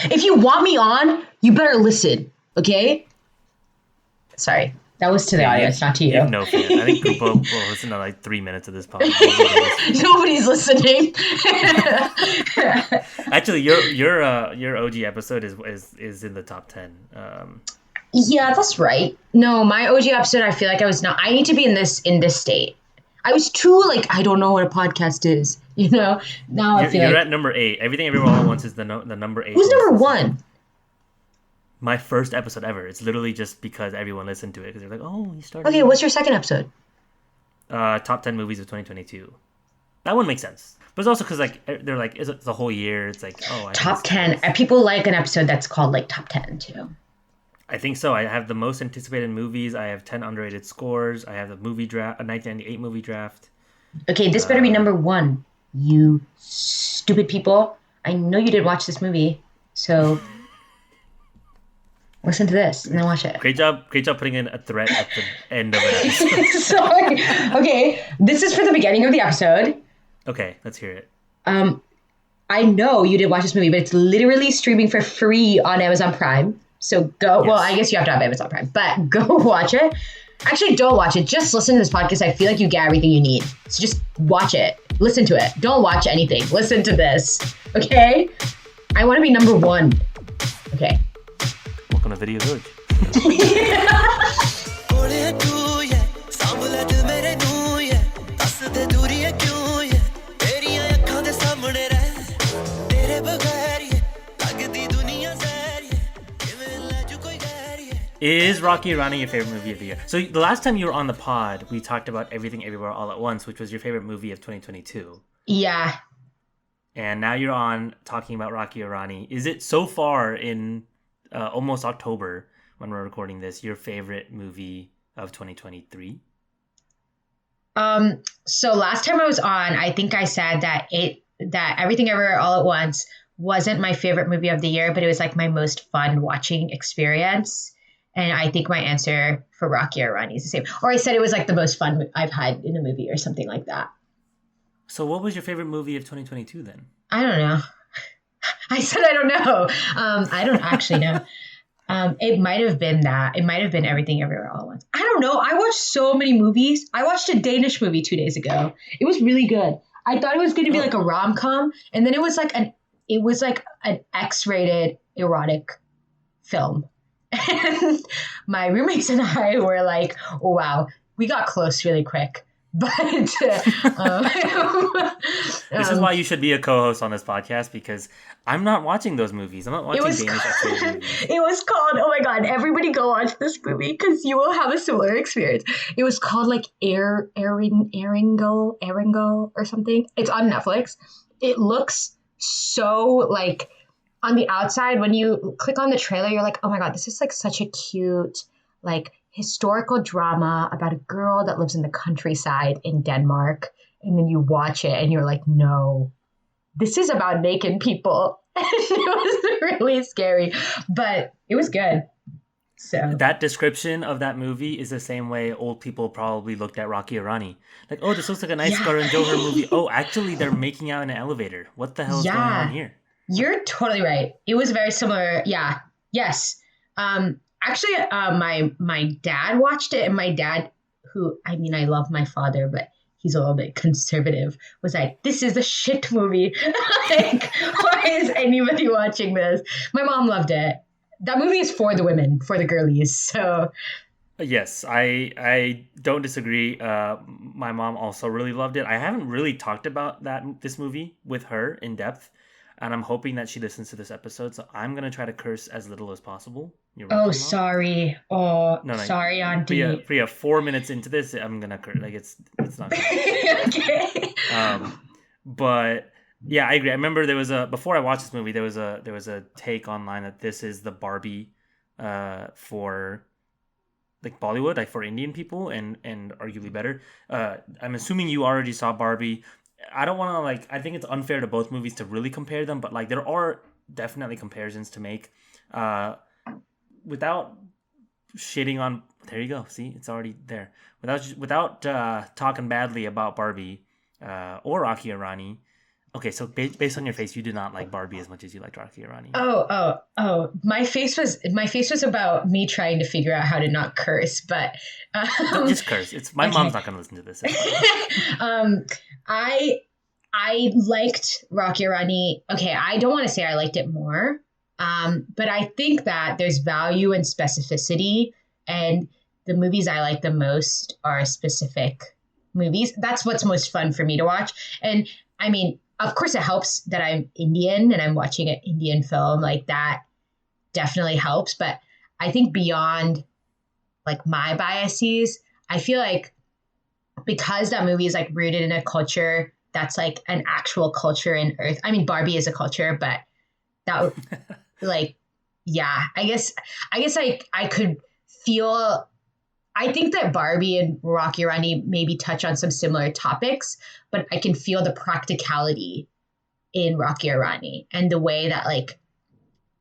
If you want me on, you better listen. Okay? Sorry. That was to the audience, not to you. You have no fan. I think people will listen to like 3 minutes of this podcast. Nobody's listening. Actually, your OG episode is in the top 10. Yeah, that's right. No, my OG episode, I feel like I was not. I need to be in this state. I was too I don't know what a podcast is. Now I feel you're like at number 8. Everything Everywhere All at Once is the number 8. Who's number 1? My first episode ever. It's literally just because everyone listened to it because they're like, oh, he started. Okay, what's your second episode? Top 10 movies of 2022. That one makes sense. But it's also because they're like, it's a whole year. It's like, oh, top 10. People like an episode that's called top 10 too. I think so. I have the most anticipated movies. I have 10 underrated scores. I have the movie draft, a 1998 movie draft. Okay, this better be number 1. You stupid people. I know you didn't watch this movie, so listen to this and then watch it. Great job putting in a threat at the end of an episode. Sorry. Okay, this is for the beginning of the episode. Okay, let's hear it. I know you did watch this movie, but it's literally streaming for free on Amazon Prime. So go. Yes. Well, I guess you have to have Amazon Prime, but go watch it. Actually, don't watch it. Just listen to this podcast. I feel like you get everything you need. So just watch it. Listen to it. Don't watch anything. Listen to this. Okay? I want to be number 1. Okay. Welcome to Video Village. Is Rocky Aur Rani your favorite movie of the year? So the last time you were on the pod, we talked about Everything Everywhere All at Once, which was your favorite movie of 2022. Yeah. And now you're on talking about Rocky Aur Rani. Is it so far in almost October, when we're recording this, your favorite movie of 2023? So last time I was on, I think I said that Everything Everywhere All at Once wasn't my favorite movie of the year, but it was my most fun watching experience. And I think my answer for Rocky Aur Rani is the same. Or I said it was the most fun I've had in a movie or something like that. So what was your favorite movie of 2022 then? I don't know. I said I don't know. I don't actually know. It might have been that. It might have been Everything Everywhere All at Once. I don't know. I watched so many movies. I watched a Danish movie 2 days ago. It was really good. I thought it was going to be a rom-com. And then it was an X-rated erotic film. And my roommates and I were like, oh, wow, we got close really quick. But this is why you should be a co-host on this podcast, because I'm not watching those movies. I'm not watching Danish movies. It was called, oh my God, everybody go watch this movie because you will have a similar experience. It was called Eringo or something. It's on Netflix. It looks so on the outside, when you click on the trailer, you're like, oh my God, this is such a cute, historical drama about a girl that lives in the countryside in Denmark. And then you watch it and you're like, no, this is about naked people. It was really scary, but it was good. So that description of that movie is the same way old people probably looked at Rocky Aur Rani. Oh, this looks like a nice Karan Johar movie. Oh, actually, they're making out in an elevator. What the hell is going on here? You're totally right. It was very similar. Yeah. Yes. Actually, my dad watched it, and my dad, I love my father, but he's a little bit conservative, was like, this is a shit movie. Why is anybody watching this? My mom loved it. That movie is for the women, for the girlies. So yes, I don't disagree. My mom also really loved it. I haven't really talked about this movie with her in depth. And I'm hoping that she listens to this episode, so I'm going to try to curse as little as possible. You're welcome, Mom. Sorry. Oh, no, sorry, Auntie. Priya, 4 minutes into this, I'm going to curse. It's not good. Okay. But, yeah, I agree. I remember before I watched this movie, there was a take online that this is the Barbie for Bollywood, for Indian people, and arguably better. I'm assuming you already saw Barbie. I don't want to I think it's unfair to both movies to really compare them, but there are definitely comparisons to make without shitting on. There you go. See, it's already there. Without talking badly about Barbie or Rocky Aur Rani. Okay, so based on your face, you did not like Barbie as much as you liked Rocky Aur Rani. Oh! My face was about me trying to figure out how to not curse, but Don't um, just curse. It's my mom's okay. not going to listen to this. It's fine. um, I I liked Rocky Aur Rani. Okay, I don't want to say I liked it more, but I think that there's value in specificity, and the movies I like the most are specific movies. That's what's most fun for me to watch. And I mean, of course, it helps that I'm Indian and I'm watching an Indian film. Like that definitely helps. But I think beyond like my biases, I feel like because that movie is like rooted in a culture that's like an actual culture in Earth. I mean, Barbie is a culture, but that like, yeah, I could feel. I think that Barbie and Rocky Rani maybe touch on some similar topics, but I can feel the practicality in Rocky Aur Rani and the way that like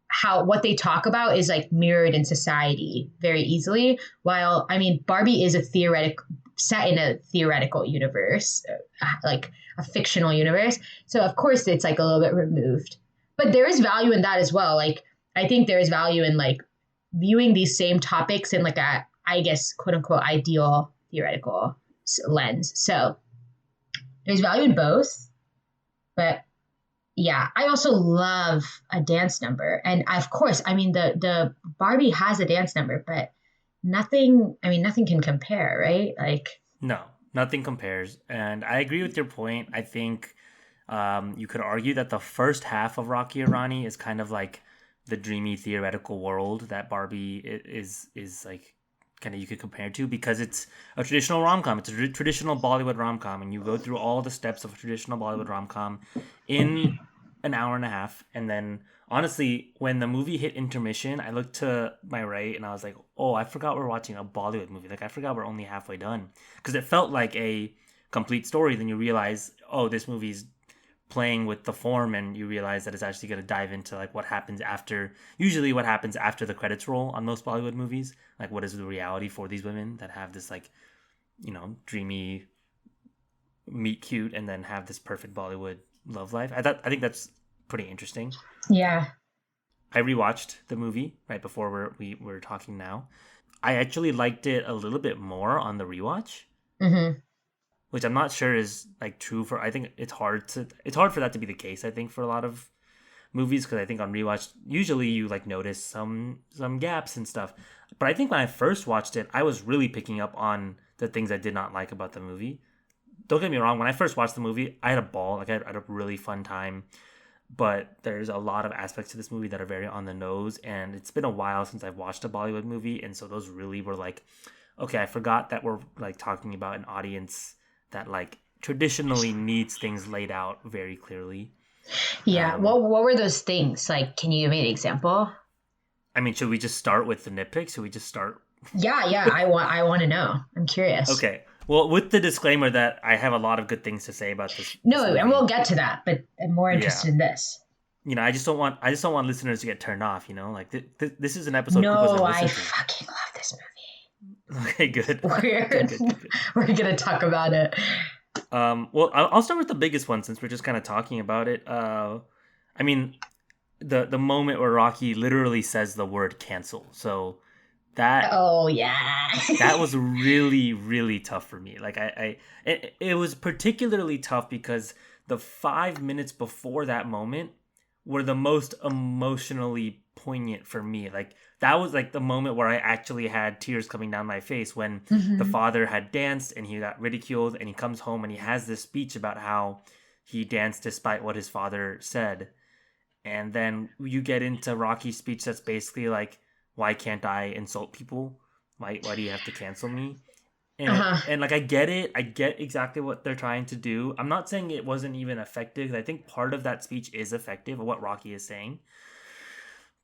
how what they talk about is like mirrored in society very easily. While I mean, Barbie is a theoretic set in a theoretical universe, like a fictional universe. So of course it's like a little bit removed, but there is value in that as well. Like I think there is value in like viewing these same topics in like a, I guess, quote unquote, ideal theoretical lens. So there's value in both, but yeah, I also love a dance number. And of course, I mean the Barbie has a dance number, but nothing can compare, right? Like No, nothing compares. And I agree with your point. I think you could argue that the first half of Rocky Aur Rani is kind of like the dreamy theoretical world that Barbie is like kind of you could compare to because it's a traditional rom com. It's a traditional Bollywood rom com, and you go through all the steps of a traditional Bollywood rom com in an hour and a half. And then honestly, when the movie hit intermission, I looked to my right and I was like, oh, I forgot we're watching a Bollywood movie. Like I forgot we're only halfway done because it felt like a complete story. Then you realize, oh, this movie's playing with the form, and you realize that it's actually going to dive into like what happens after, usually what happens after the credits roll on most Bollywood movies. Like what is the reality for these women that have this like, dreamy meet cute and then have this perfect Bollywood love life. I think that's pretty interesting. yeah. I rewatched the movie right before we're talking now. I actually liked it a little bit more on the rewatch, Mm-hmm. which I'm not sure is like true for. I think it's hard for that to be the case. I think for a lot of movies because I think on rewatch usually you like notice some gaps and stuff. But I think when I first watched it, I was really picking up on the things I did not like about the movie. Don't get me wrong. When I first watched the movie, I had a ball. Like I had a really fun time. But there's a lot of aspects to this movie that are very on the nose, and it's been a while since I've watched a Bollywood movie, and so those really were like, okay, I forgot that we're like talking about an audience that like traditionally needs things laid out very clearly. Yeah. Um, What were those things? Like, can you give me an example? I mean, should we just start with the nitpicks? Should we just start? Yeah. I want to know. I'm curious. Okay. Well, with the disclaimer that I have a lot of good things to say about this No, and movie. we'll get to that, but I'm more Yeah. interested in this. I just don't want listeners to get turned off. Like this is an episode Koopa's No, gonna I listen to. fucking love this movie. Okay, good. We're Good. we're gonna talk about it. Well, I'll start with the biggest one since we're just kind of talking about it. I mean, the moment where Rocky literally says the word cancel. So that Oh yeah. that was really really tough for me. Like it was particularly tough because the 5 minutes before that moment were the most emotionally poignant for me. Like that was like the moment where I actually had tears coming down my face when the hmm father had danced and he got ridiculed and he comes home and he has this speech about how he danced despite what his father said. And then you get into Rocky's speech that's basically like, why can't I insult people? Why do you have to cancel me? Uh-huh. And like I get it. I get exactly what they're trying to do. I'm not saying it wasn't even effective. I think part of that speech is effective of what Rocky is saying.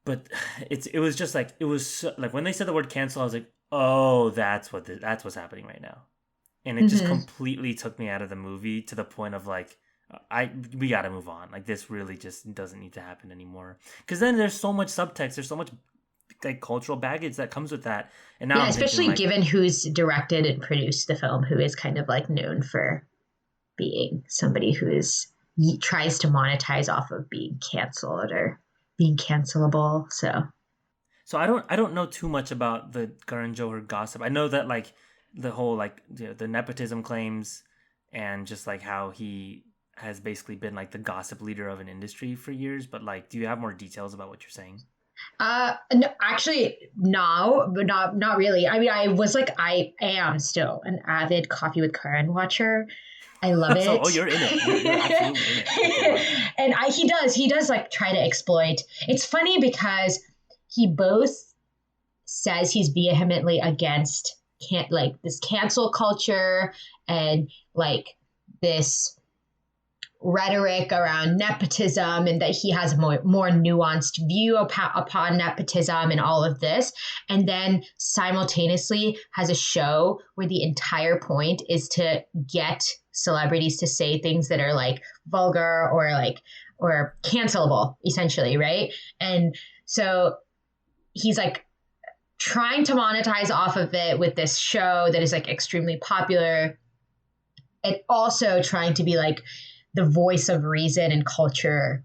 But it was just like it was so, like when they said the word cancel, I was like, "Oh, that's what's happening right now." And it just hmm completely took me out of the movie to the point of like we got to move on. Like this really just doesn't need to happen anymore. Cuz then there's so much subtext, there's so much like cultural baggage that comes with that. And now Yeah, I'm thinking especially like given who's directed and produced the film, who is kind of like known for being somebody who is tries to monetize off of being canceled or being cancelable. So I don't know too much about the Karan Johar gossip. I know that like the whole like the nepotism claims and just like how he has basically been like the gossip leader of an industry for years. But like, do you have more details about what you're saying? No, actually, no, but not really. I mean, I am still an avid Coffee with Karan watcher. I love So, oh, it. you're in it. You're absolutely in it. Okay. And he does like try to exploit. It's funny because he both says he's vehemently against like this cancel culture and like this rhetoric around nepotism, and that he has a more nuanced view upon nepotism and all of this, and then simultaneously has a show where the entire point is to get celebrities to say things that are like vulgar or cancelable, essentially, right? And so he's like trying to monetize off of it with this show that is like extremely popular, and also trying to be like the voice of reason and culture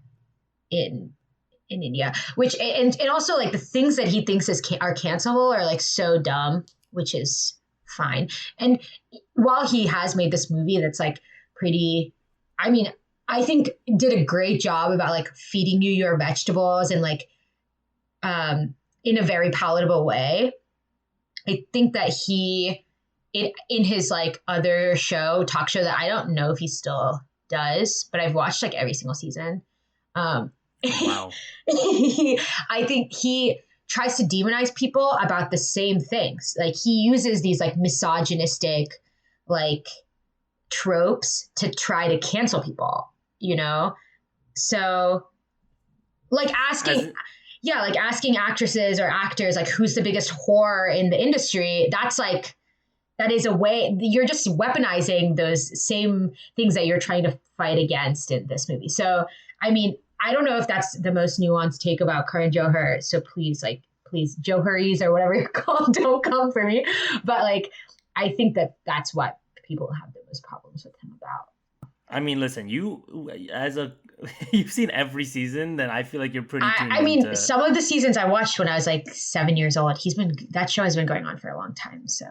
in India, which and also like the things that he thinks are cancelable are like so dumb, which is fine. And while he has made this movie that's like pretty, I mean, I think did a great job about like feeding you your vegetables and like in a very palatable way. I think that in his like other talk show that I don't know if he still does, but I've watched like every single season. Wow. I think he tries to demonize people about the same things. Like he uses these like misogynistic like tropes to try to cancel people, you know? So like asking actresses or actors like who's the biggest whore in the industry, that is a way you're just weaponizing those same things that you're trying to fight against in this movie. So, I mean, I don't know if that's the most nuanced take about Karan Johar. So please, Johari's or whatever you're called, don't come for me. But like, I think that's what people have the most problems with him about. I mean, listen, you've seen every season, then I feel like you're pretty tuned I mean, into. some of the seasons I watched when I was like 7 years old. That show has been going on for a long time. So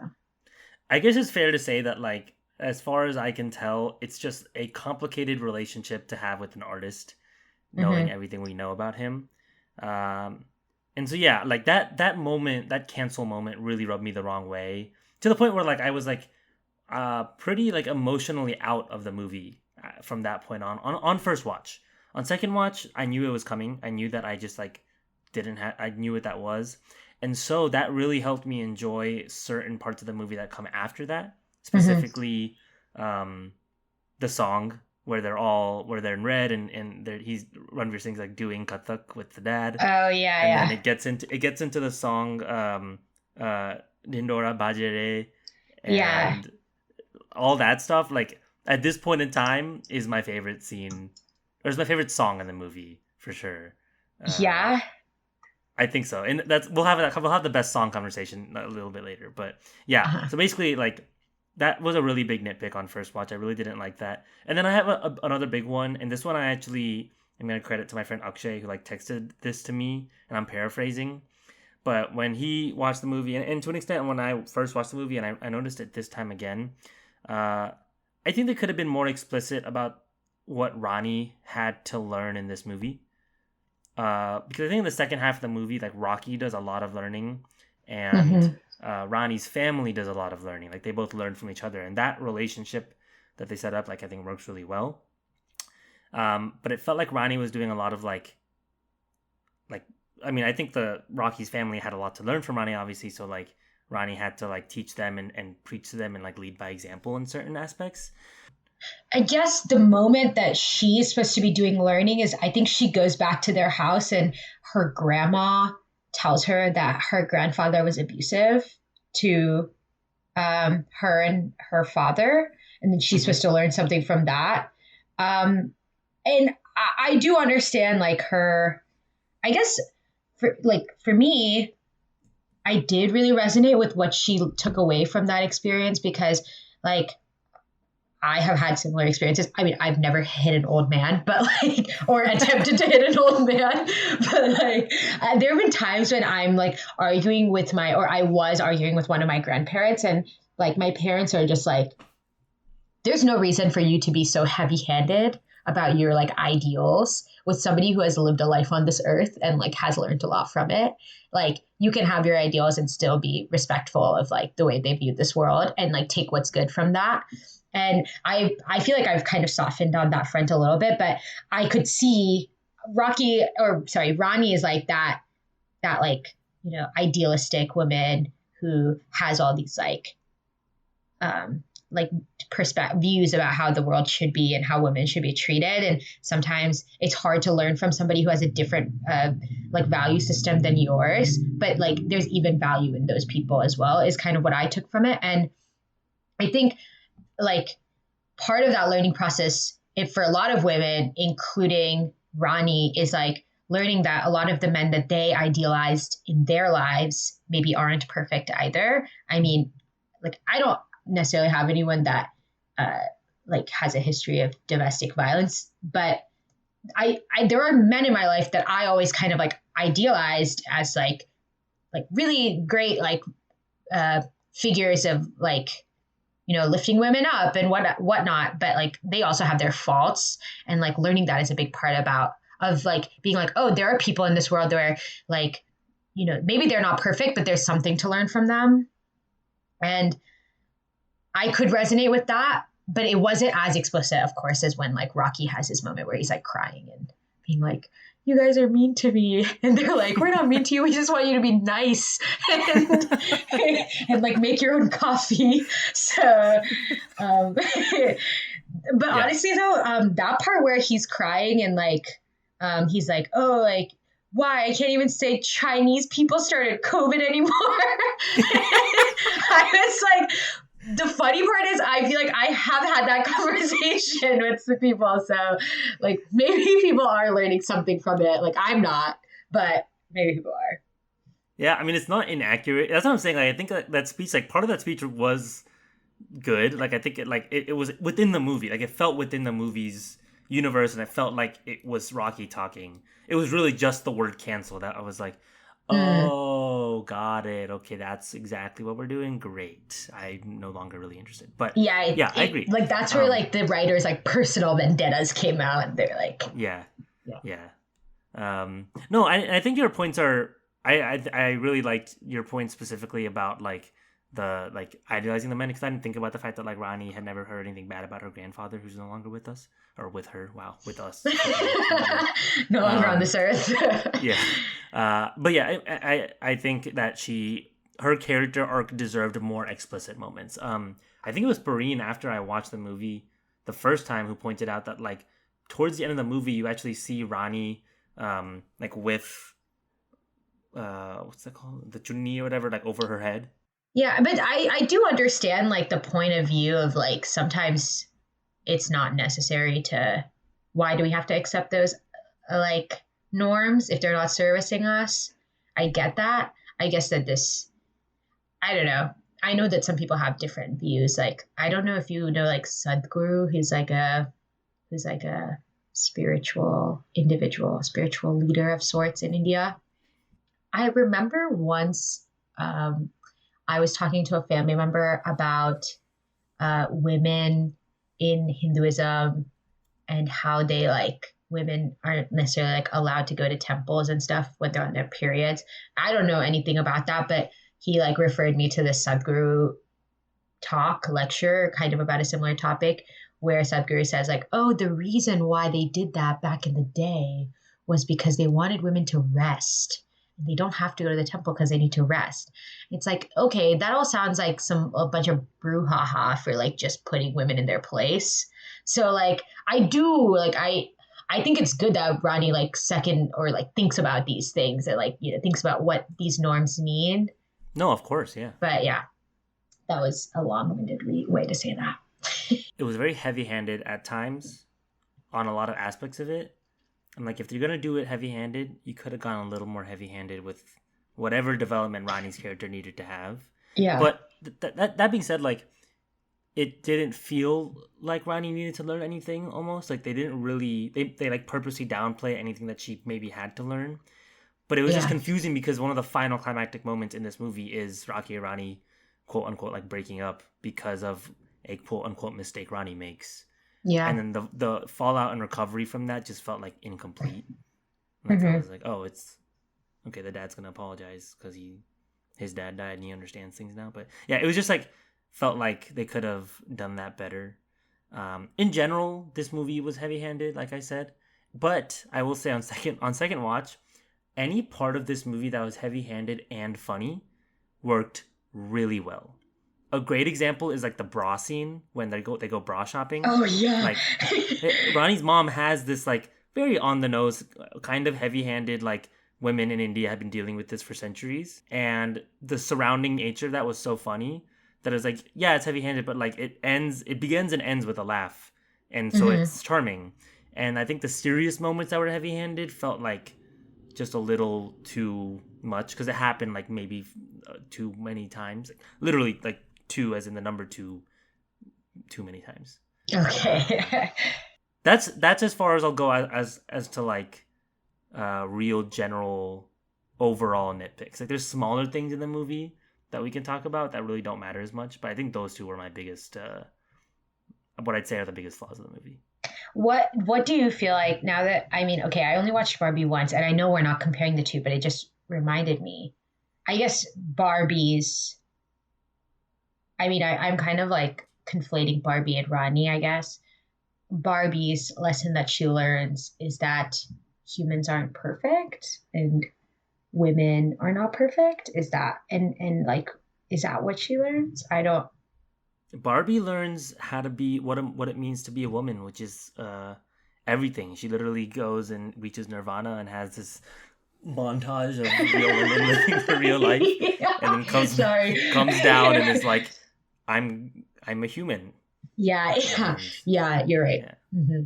I guess it's fair to say that, like, as far as I can tell, it's just a complicated relationship to have with an artist, knowing everything we know about him. And so, yeah, like that moment, that cancel moment, really rubbed me the wrong way, to the point where like I was like pretty like emotionally out of the movie from that point on first watch. On second watch, I knew it was coming. I knew that I just like I knew what that was. And so that really helped me enjoy certain parts of the movie that come after that, specifically the song where they're in red and he's Ranveer Singh's like doing Kathak with the dad. Oh yeah, and then it gets into the song Dindora Bajere and all that stuff. Like at this point in time is my favorite scene, or is my favorite song in the movie for sure. I think so, and we'll have the best song conversation a little bit later. But yeah, so basically, like that was a really big nitpick on first watch. I really didn't like that. And then I have another big one, and this one I actually am gonna credit to my friend Akshay who like texted this to me, and I'm paraphrasing. But when he watched the movie, and to an extent when I first watched the movie, and I noticed it this time again, I think they could have been more explicit about what Rani had to learn in this movie. Because I think in the second half of the movie, like Rocky does a lot of learning, and Rani's family does a lot of learning. Like they both learn from each other, and that relationship that they set up, like I think works really well. But it felt like Rani was doing a lot of like I mean, I think the Rocky's family had a lot to learn from Rani, obviously. So like Rani had to like teach them and preach to them and like lead by example in certain aspects. I guess the moment that she's supposed to be doing learning is I think she goes back to their house and her grandma tells her that her grandfather was abusive to her and her father. And then she's supposed to learn something from that. And I do understand like her, I guess for me, I did really resonate with what she took away from that experience because like, I have had similar experiences. I mean, I've never hit an old man, but like, or attempted to hit an old man, but like, there have been times when I'm like arguing with or I was arguing with one of my grandparents, and like my parents are just like, there's no reason for you to be so heavy handed about your like ideals with somebody who has lived a life on this earth and like has learned a lot from it. Like you can have your ideals and still be respectful of like the way they view this world and like take what's good from that. And I feel like I've kind of softened on that front a little bit, but I could see Rani is like that like, you know, idealistic woman who has all these like views about how the world should be and how women should be treated. And sometimes it's hard to learn from somebody who has a different like value system than yours, but like there's even value in those people as well, is kind of what I took from it. And I think like part of that learning process, if for a lot of women, including Rani, is like learning that a lot of the men that they idealized in their lives maybe aren't perfect either. I mean, like I don't necessarily have anyone that like has a history of domestic violence, but I there are men in my life that I always kind of like idealized as like really great like figures of like, you know, lifting women up and whatnot, but like they also have their faults, and like learning that is a big part of like being like, oh, there are people in this world where like, you know, maybe they're not perfect, but there's something to learn from them. And I could resonate with that, but it wasn't as explicit, of course, as when like Rocky has his moment where he's like crying and being like, you guys are mean to me. And they're like, we're not mean to you. We just want you to be nice and like make your own coffee. So, but honestly though, that part where he's crying and like, he's like, oh, like, why? I can't even say Chinese people started COVID anymore. I was like, the funny part is I feel like I have had that conversation with some people. So like maybe people are learning something from it. Like I'm not, but maybe people are. Yeah, I mean, it's not inaccurate. That's what I'm saying. Like, I think that speech, like part of that speech was good. Like I think it was within the movie. Like it felt within the movie's universe, and it felt like it was Rocky talking. It was really just the word cancel that I was like, oh, got it. Okay, that's exactly what we're doing. Great. I'm no longer really interested. But I agree. Like that's where like the writers' like personal vendettas came out, and they're like, yeah. No, I think your points are. I really liked your point specifically about like the like idealizing the men, because I didn't think about the fact that like Rani had never heard anything bad about her grandfather, who's no longer with us, or with her. Wow, with us. No longer on this earth. But yeah, I think that her character arc deserved more explicit moments. I think it was Perrine, after I watched the movie the first time, who pointed out that like towards the end of the movie you actually see Rani like with what's that called, the chunni or whatever, like over her head. Yeah, but I do understand like the point of view of like sometimes it's not necessary to, why do we have to accept those like norms if they're not servicing us? I get that. I guess that I don't know. I know that some people have different views. Like I don't know if you know like Sadhguru, who's like a spiritual individual, spiritual leader of sorts in India. I remember once I was talking to a family member about women in Hinduism and how they like women aren't necessarily like allowed to go to temples and stuff when they're on their periods. I don't know anything about that, but he like referred me to this Sadhguru lecture kind of about a similar topic, where Sadhguru says like, oh, the reason why they did that back in the day was because they wanted women to rest. They don't have to go to the temple because they need to rest. It's like, okay, that all sounds like a bunch of brouhaha for like just putting women in their place. So like, I think it's good that Rani like second or like thinks about these things and like, you know, thinks about what these norms mean. No, of course, yeah. But yeah, that was a long-winded way to say that. It was very heavy-handed at times on a lot of aspects of it. And like, if you're gonna do it heavy-handed, you could have gone a little more heavy-handed with whatever development Rani's character needed to have. Yeah. But that being said, like, it didn't feel like Rani needed to learn anything. Almost like they didn't really they like purposely downplay anything that she maybe had to learn. But it was just Yeah. confusing because one of the final climactic moments in this movie is Rocky and Rani, quote unquote, like breaking up because of a quote unquote mistake Rani makes. And Yeah. then the fallout and recovery from that just felt like incomplete. Like I Hmm. was like, oh, it's okay. The dad's gonna apologize because his dad died and he understands things now. But yeah, it was just like felt like they could have done that better. In general, this movie was heavy handed, like I said. But I will say on second watch, any part of this movie that was heavy handed and funny worked really well. A great example is like the bra scene when they go bra shopping. Oh yeah. Like Ronnie's mom has this like very on the nose kind of heavy handed like women in India have been dealing with this for centuries, and the surrounding nature of that was so funny that it's like yeah it's heavy handed but like it begins and ends with a laugh, and so Hmm. it's charming. And I think the serious moments that were heavy handed felt like just a little too much because it happened like maybe too many times, like, literally like two as in the number two too many times. Um, Okay. that's as far as I'll go as to like real general overall nitpicks. Like there's smaller things in the movie that we can talk about that really don't matter as much, but I think those two were my biggest what I'd say are the biggest flaws of the movie. What do you feel like now that I mean, okay, I only watched Barbie once, and I know we're not comparing the two, but it just reminded me. I guess Barbie's. I mean, I'm kind of like conflating Barbie and Rodney. I guess Barbie's lesson that she learns is that humans aren't perfect and women are not perfect. Is that and like is that what she learns? I don't. Barbie learns how to be what it means to be a woman, which is everything. She literally goes and reaches nirvana and has this montage of real women living their real life, and then Sorry. comes down and is like, I'm a human, Yeah, yeah, and yeah, you're right. yeah, Hmm.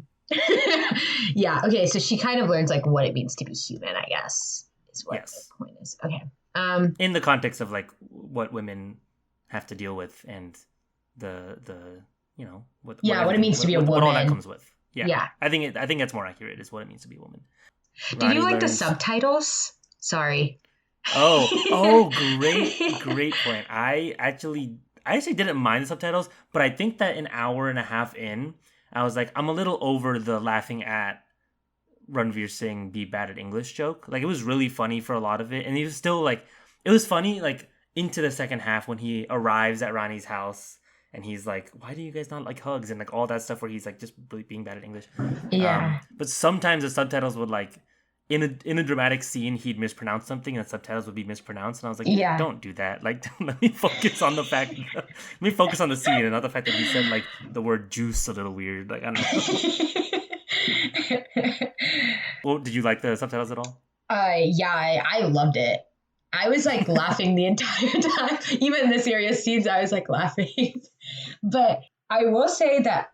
Yeah, okay, so she kind of learns like what it means to be human, I guess, is what the yes, point is. Okay. in the context of like what women have to deal with and the what Yeah, what it everything means to be a what all that woman. comes with. Yeah, Yeah. I think that's more accurate. Is what it means to be a woman. Did you Ronnie like the learns. subtitles? Sorry. Great point. I actually didn't mind the subtitles, but I think that an hour and a half in, I was like, I'm a little over the laughing at Ranveer Singh be bad at English joke. Like it was really funny for a lot of it, and he was still like, it was funny like into the second half when he arrives at Ronnie's house and he's like, "Why do you guys not like hugs?" and like all that stuff where he's like just really being bad at English. Yeah. But sometimes the subtitles would like in a dramatic scene he'd mispronounce something and the subtitles would be mispronounced, and I was like, Yeah. don't do that. Like let me focus on the fact let me focus on the scene and not the fact that he said like the word juice a little weird. Like I don't know. Well, did you like the subtitles at all? Yeah, I loved it. I was like laughing the entire time. Even in the serious scenes, I was like laughing. But I will say that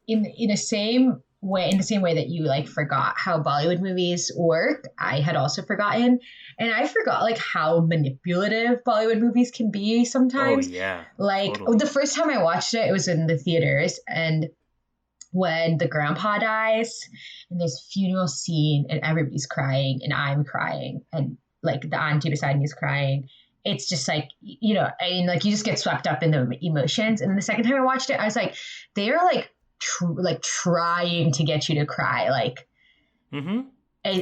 in the same way that you like forgot how Bollywood movies work, I had also forgotten, and I forgot like how manipulative Bollywood movies can be Oh sometimes. yeah, Like the totally. first time I watched it, it was in the theaters, and when the grandpa dies and there's funeral scene and everybody's crying and I'm crying and like the auntie beside me is crying. It's just like, I mean, like you just get swept up in the emotions. And then the second time I watched it, I was like, they are like, like trying to get you to cry. Like, Mm-hmm.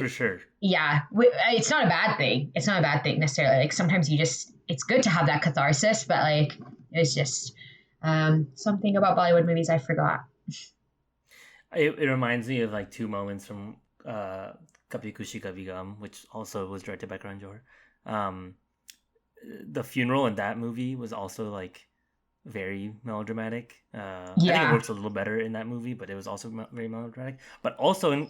For it, sure. yeah, it's not a bad thing. It's not a bad thing necessarily. Like sometimes it's good to have that catharsis, but like, it's just something about Bollywood movies I forgot. It reminds me of like two moments from Kabhi Khushi Kabhie Gham, which also was directed by Karan Johar. Um, the funeral in that movie was also like very melodramatic. I think it Yeah. works a little better in that movie, but it was also very melodramatic. But also in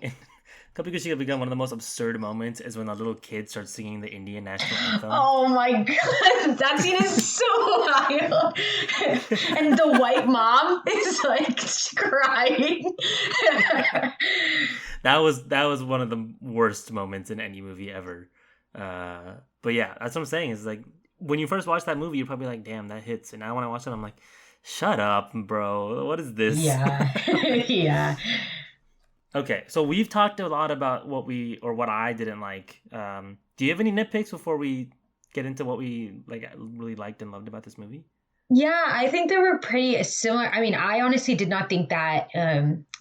Kabhi Khushi Kabhie Gham, one of the most absurd moments is when a little kid starts singing the Indian national anthem. Oh my god, that scene is so wild. And the white mom is like crying. That was one of the worst moments in any movie ever. But yeah, that's what I'm saying. Is like when you first watch that movie, you're probably like, "Damn, that hits." And now when I watch it, I'm like, Shut up, bro. What is this? Yeah. Yeah. Okay, so we've talked a lot about what I didn't like. Do you have any nitpicks before we get into what we like really liked and loved about this movie? Yeah, I think they were pretty similar. I mean, I honestly did not think that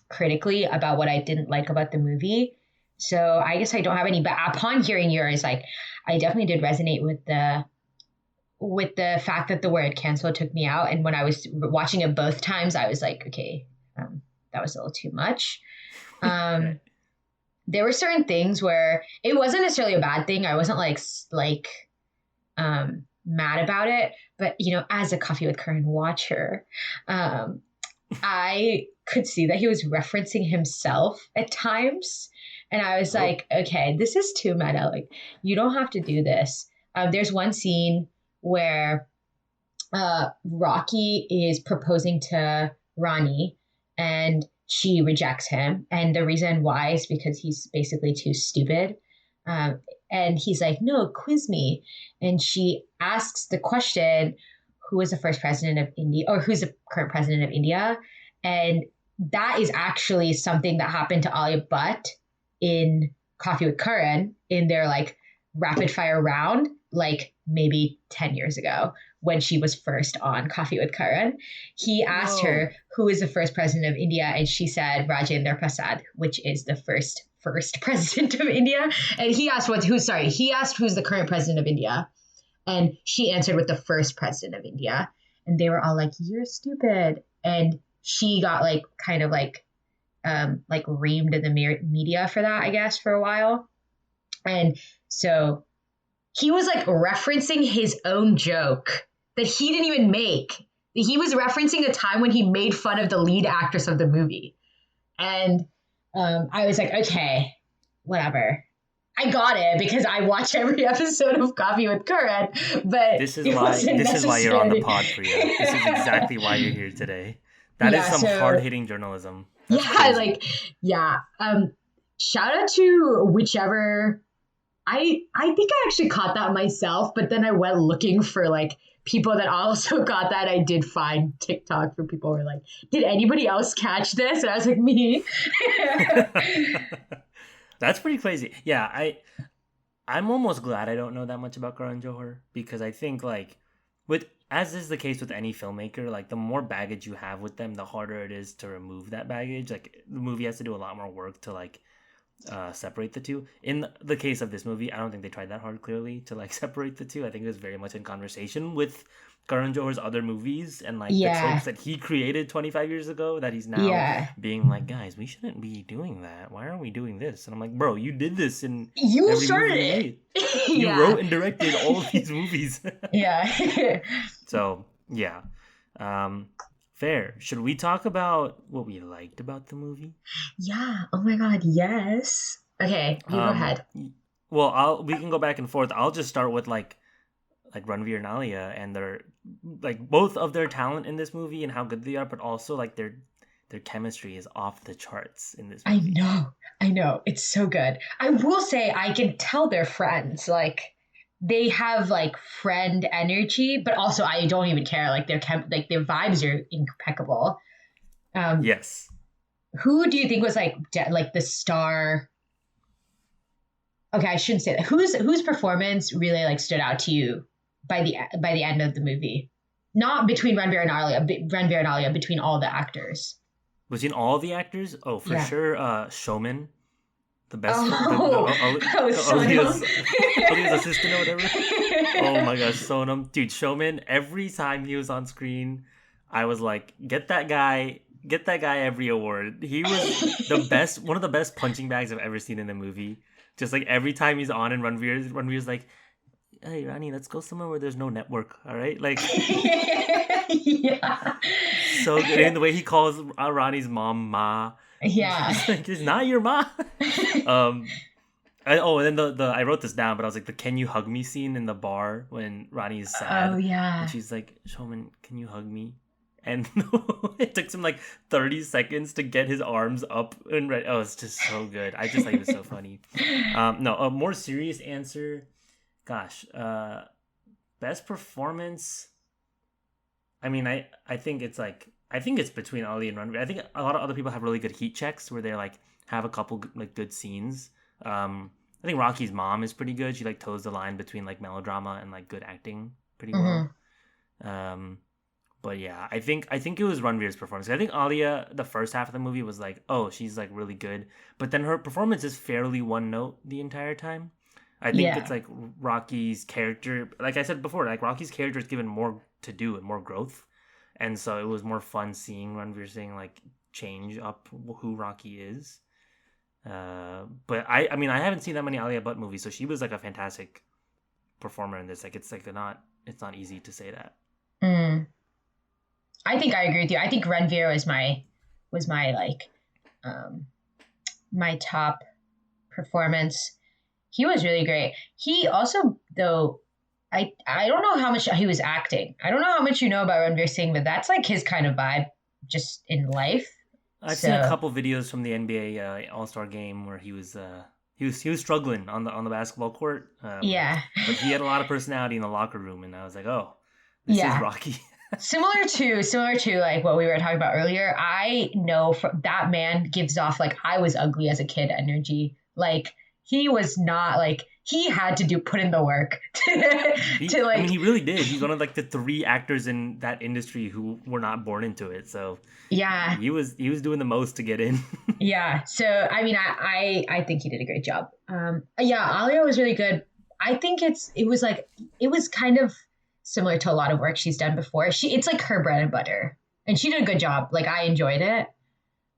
critically about what I didn't like about the movie. So I guess I don't have any, but upon hearing yours, like I definitely did resonate with the fact that the word cancel took me out. And when I was watching it both times, I was like, okay, that was a little too much. Okay. There were certain things where it wasn't necessarily a bad thing. I wasn't mad about it, but as a Coffee with Karan watcher, um, I could see that he was referencing himself at times, and I was Oh, like, okay, this is too meta. Like, you don't have to do this. There's one scene where Rocky is proposing to Rani, and she rejects him. And the reason why is because he's basically too stupid. Um, and he's like, no, quiz me. And she asks the question, who was the first president of India, or who's the current president of India? And that is actually something that happened to Alia Bhatt in Coffee with Karan in their like rapid fire round, like maybe 10 years ago when she was first on Coffee with Karan. He asked whoa. her who is the first president of India, and she said Rajendra Prasad, which is the first president of India. And he asked he asked who's the current president of India, and she answered with the first president of India. And they were all like, "You're stupid," and she got like kind of like reamed in the media for that, I guess, for a while. And so he was like referencing his own joke that he didn't even make. He was referencing the time when he made fun of the lead actress of the movie. And I was like, okay, whatever. I got it because I watch every episode of Coffee with Karan, but it wasn't This is why you're on the necessarily. pod, Priya. This is exactly why you're here today. That is Yeah, some so hard-hitting journalism. That's yeah, crazy. like yeah. Shout out to whichever I think I actually caught that myself, but then I went looking for like people that also got that. I did find TikTok for people who were like, did anybody else catch this? And I was like, me. That's pretty crazy. Yeah, I'm almost glad I don't know that much about Karan Johar because I think like with as is the case with any filmmaker, like the more baggage you have with them, the harder it is to remove that baggage. Like the movie has to do a lot more work to like separate the two. In the case of this movie, I don't think they tried that hard clearly to like separate the two. I think it was very much in conversation with Karan Johar's other movies and like the Yeah, tropes that he created 25 years ago that he's now yeah. being like, guys, we shouldn't be doing that. Why are we doing this? And I'm like, bro, you did this in You every movie started you it. made. You Yeah, wrote and directed all of these movies. yeah. So yeah. Um fair. Should we talk about what we liked about the movie? Yeah. Oh my God. Yes. Okay, you go Um, ahead. well, we can go back and forth. I'll just start with like Ranveer and Alia and their like both of their talent in this movie and how good they are, but also like their chemistry is off the charts in this I movie. know. I know. It's so good. I will say I can tell they're friends. Like they have like friend energy, but also I don't even care. Like like their vibes are impeccable. Um, Yes. who do you think was like like the star? Okay, I shouldn't say that. Whose performance really like stood out to you by the end of the movie? Not between Ranveer and Alia, but Ranveer and Alia, between all the actors. Between all the actors, oh for Yeah. sure, Showman, the best, Oh, oh, Sonam. Alia's Alia's assistant or whatever. Oh my gosh, Sonam, dude, Showman. Every time he was on screen, I was like, get that guy every award. He was the best, one of the best punching bags I've ever seen in a movie. Just like every time he's on, and Ranveer's like, "Hey, Rani, let's go somewhere where there's no network, all right?" Like, Yeah. so good. And the way he calls Rani's mom Ma, Yeah. he's like, "It's not your ma." Um, and then the I wrote this down, but I was like, the "Can you hug me" scene in the bar when Ronnie is Oh sad, and yeah. she's like, "Showman, can you hug me?" And it took him like 30 seconds to get his arms up and right. Oh, it's just so good. I just thought it was so funny. No, a more serious answer. Gosh, best performance. I mean, I think it's like I think it's between Ali and Ranveer. I think a lot of other people have really good heat checks where they like have a couple like good scenes. I think Rocky's mom is pretty good. She like toes the line between like melodrama and like good acting pretty well. Um, but yeah, I think it was Ranveer's performance. I think Alia, the first half of the movie was like, oh, she's like really good, but then her performance is fairly one note the entire time. I think it's Yeah. like Rocky's character, like I said before, like Rocky's character is given more to do and more growth, and so it was more fun seeing Ranveer Singh like change up who Rocky is. But I mean, I haven't seen that many Alia Bhatt movies, so she was like a fantastic performer in this. Like it's not easy to say that. Mm. I think I agree with you. I think Ranveer was my like um my top performance. He was really great. He also though I don't know how much he was acting. I don't know how much you know about Ranveer Singh, but that's like his kind of vibe just in life. I've seen a So couple videos from the NBA All Star game where he was struggling on the basketball court, yeah. but he had a lot of personality in the locker room, and I was like, oh, this is Yeah. Rocky. Similar to like what we were talking about earlier. I know that man gives off like I was ugly as a kid energy. Like he was not like he had to do put in the work to I mean, like he really did. He's one of like the three actors in that industry who were not born into it, so yeah. he was doing the most to get in. Yeah. So I mean I think he did a great job. Yeah, Alia was really good. I think it was kind of similar to a lot of work she's done before. It's like her bread and butter. And she did a good job. Like I enjoyed it.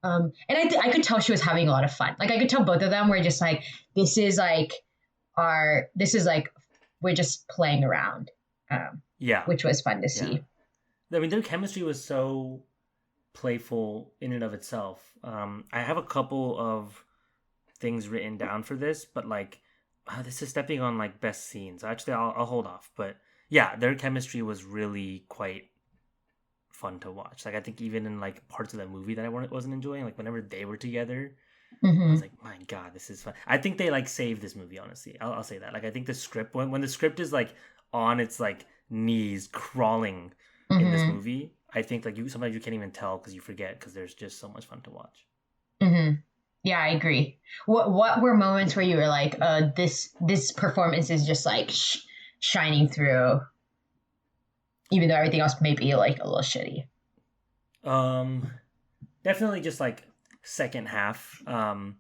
And I could tell she was having a lot of fun. Like I could tell both of them were just like, this is like this is like we're just playing around. Yeah, Which was fun to yeah. see. I mean, their chemistry was so playful in and of itself. I have a couple of things written down for this, but like this is stepping on like best scenes. Actually, I'll hold off. But yeah, their chemistry was really quite fun to watch. Like I think even in like parts of the movie that I wasn't enjoying, like whenever they were together, I was Hmm. like, my god, this is fun. I think they like saved this movie. Honestly, I'll say that. Like I think the script when the script is like on its like knees crawling in this Hmm. movie, I think like you sometimes you can't even tell because you forget because there's just so much fun to watch. Hmm. Yeah, I agree. What were moments where you were like, this performance is just like shining through, even though everything else may be like a little shitty. Um, Definitely just like second half. I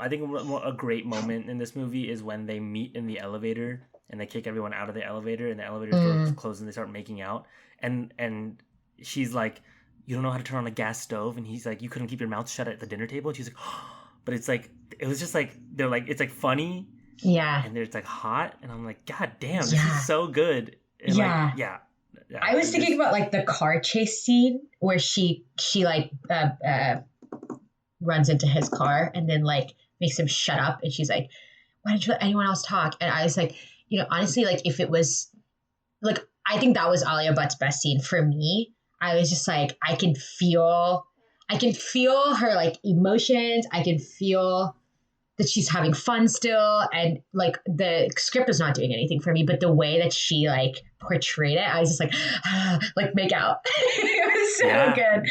think a great moment in this movie is when they meet in the elevator and they kick everyone out of the elevator and the elevator doors Mm. close and they start making out and she's like, you don't know how to turn on a gas stove, and he's like, you couldn't keep your mouth shut at the dinner table, and she's like, but it's like it was just like they're like it's like funny Yeah, and it's like hot and I'm like, god damn, this is yeah, so good. And like yeah. yeah, I was and thinking just about like the car chase scene where she like runs into his car and then like makes him shut up, and she's like, "Why didn't you let anyone else talk?" And I was like, honestly, like if it was like I think that was Alia Bhatt's best scene for me. I was just like I can feel her like emotions. I can feel that she's having fun still, and like the script was not doing anything for me, but the way that she like portrayed it, I was just like like make out. It was so yeah, good.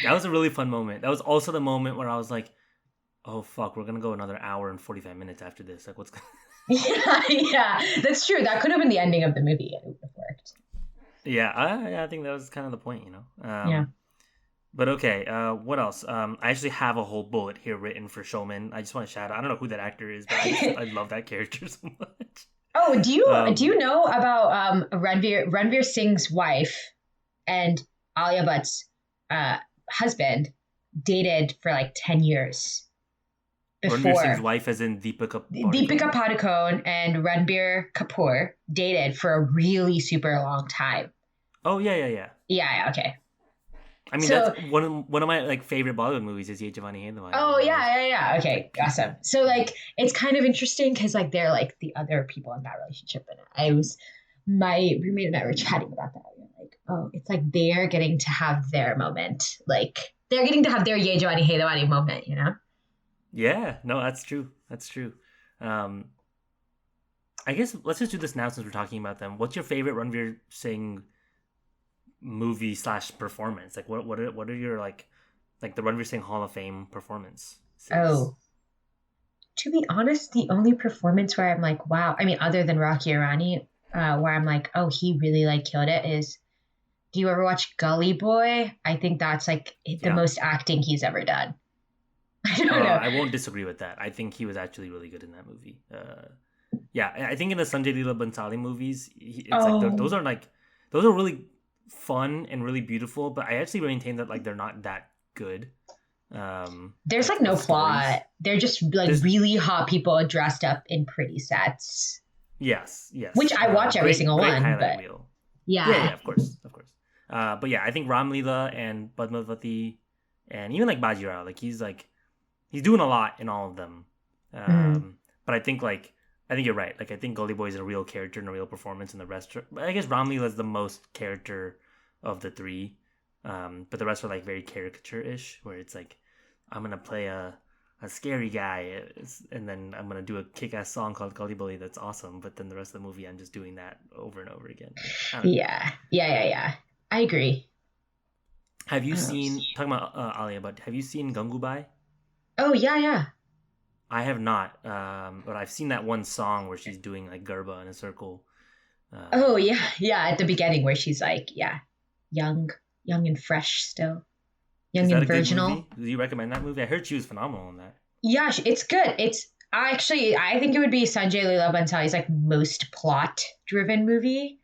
that was a really fun moment. That was also the moment where I was like, oh fuck, we're gonna go another hour and 45 minutes after this. Like, what's Yeah, yeah, that's true. That could have been the ending of the movie. It would have worked. yeah, I think that was kind of the point, you know. Yeah. But okay, what else? I actually have a whole bullet here written for Showman. I just want to shout out. I don't know who that actor is, but I love that character so much. Oh, do Um, you know about Ranveer Singh's wife and Alia Bhatt's uh, husband dated for like 10 years Ranveer Singh's before. wife, as in Deepika Deepika Padukone. Padukone and Ranbir Kapoor dated for a really super long time. Oh yeah, yeah, yeah. Yeah, okay. I mean, that's So, one of my like favorite Bollywood movies is Ye Jawani Hai Diwani. oh That was yeah. it's Okay, like peak for awesome. me. So like it's kind of interesting because like they're like the other people in that relationship, and I was my roommate and I were chatting about that. We were like, oh, it's like they're getting to have their moment. Like they're getting to have their Ye Jawani Hai Diwani moment, you know? Yeah, no, that's true. That's true. Um, I guess let's just do this now since we're talking about them. What's your favorite Ranveer Singh movie / performance? Like what are your like the Run Singh Hall of Fame performance? Oh, to be honest, the only performance where I'm like, wow, I mean, other than Rocky Aur Rani, where I'm like, oh, he really like killed it is, do you ever watch Gully Boy? I think that's like the Yeah. most acting he's ever done. I don't know. I won't disagree with that. I think he was actually really good in that movie. Yeah, I think in the Sanjay Leela Bhansali movies, it's like Oh, those are really fun and really beautiful. But I actually maintain that like they're not that good. there's Like like no of stories. plot. They're just like There's really hot people dressed up in pretty sets, which yes, I watch every single great one, highlight but reel. Yeah, yeah. of course, of course. But yeah, I think Ram Leela and Padmavati and even like Bajirao, like he's doing a lot in all of them. Mm. But I think you're right. Like I think Gully Boy is a real character and a real performance, and the rest. I guess Ram Leela is the most character of the three, but the rest are like very caricature-ish, where it's like I'm gonna play a scary guy, and then I'm gonna do a kick-ass song called Gully Boy that's awesome. But then the rest of the movie, I'm just doing that over and over again. I don't know. Yeah. I agree. Have you Oh, seen talking about Alia? But have you seen Gangubai? oh yeah. I have not, but I've seen that one song where she's doing like Garba in a circle. Oh Um, yeah. At the beginning where she's like, yeah, young, young and fresh still, is young that and a good virginal. movie? Do you recommend that movie? I heard she was phenomenal in that. Yeah, it's good. It's actually, I think it would be Sanjay Leela Bhansali's like most plot driven movie.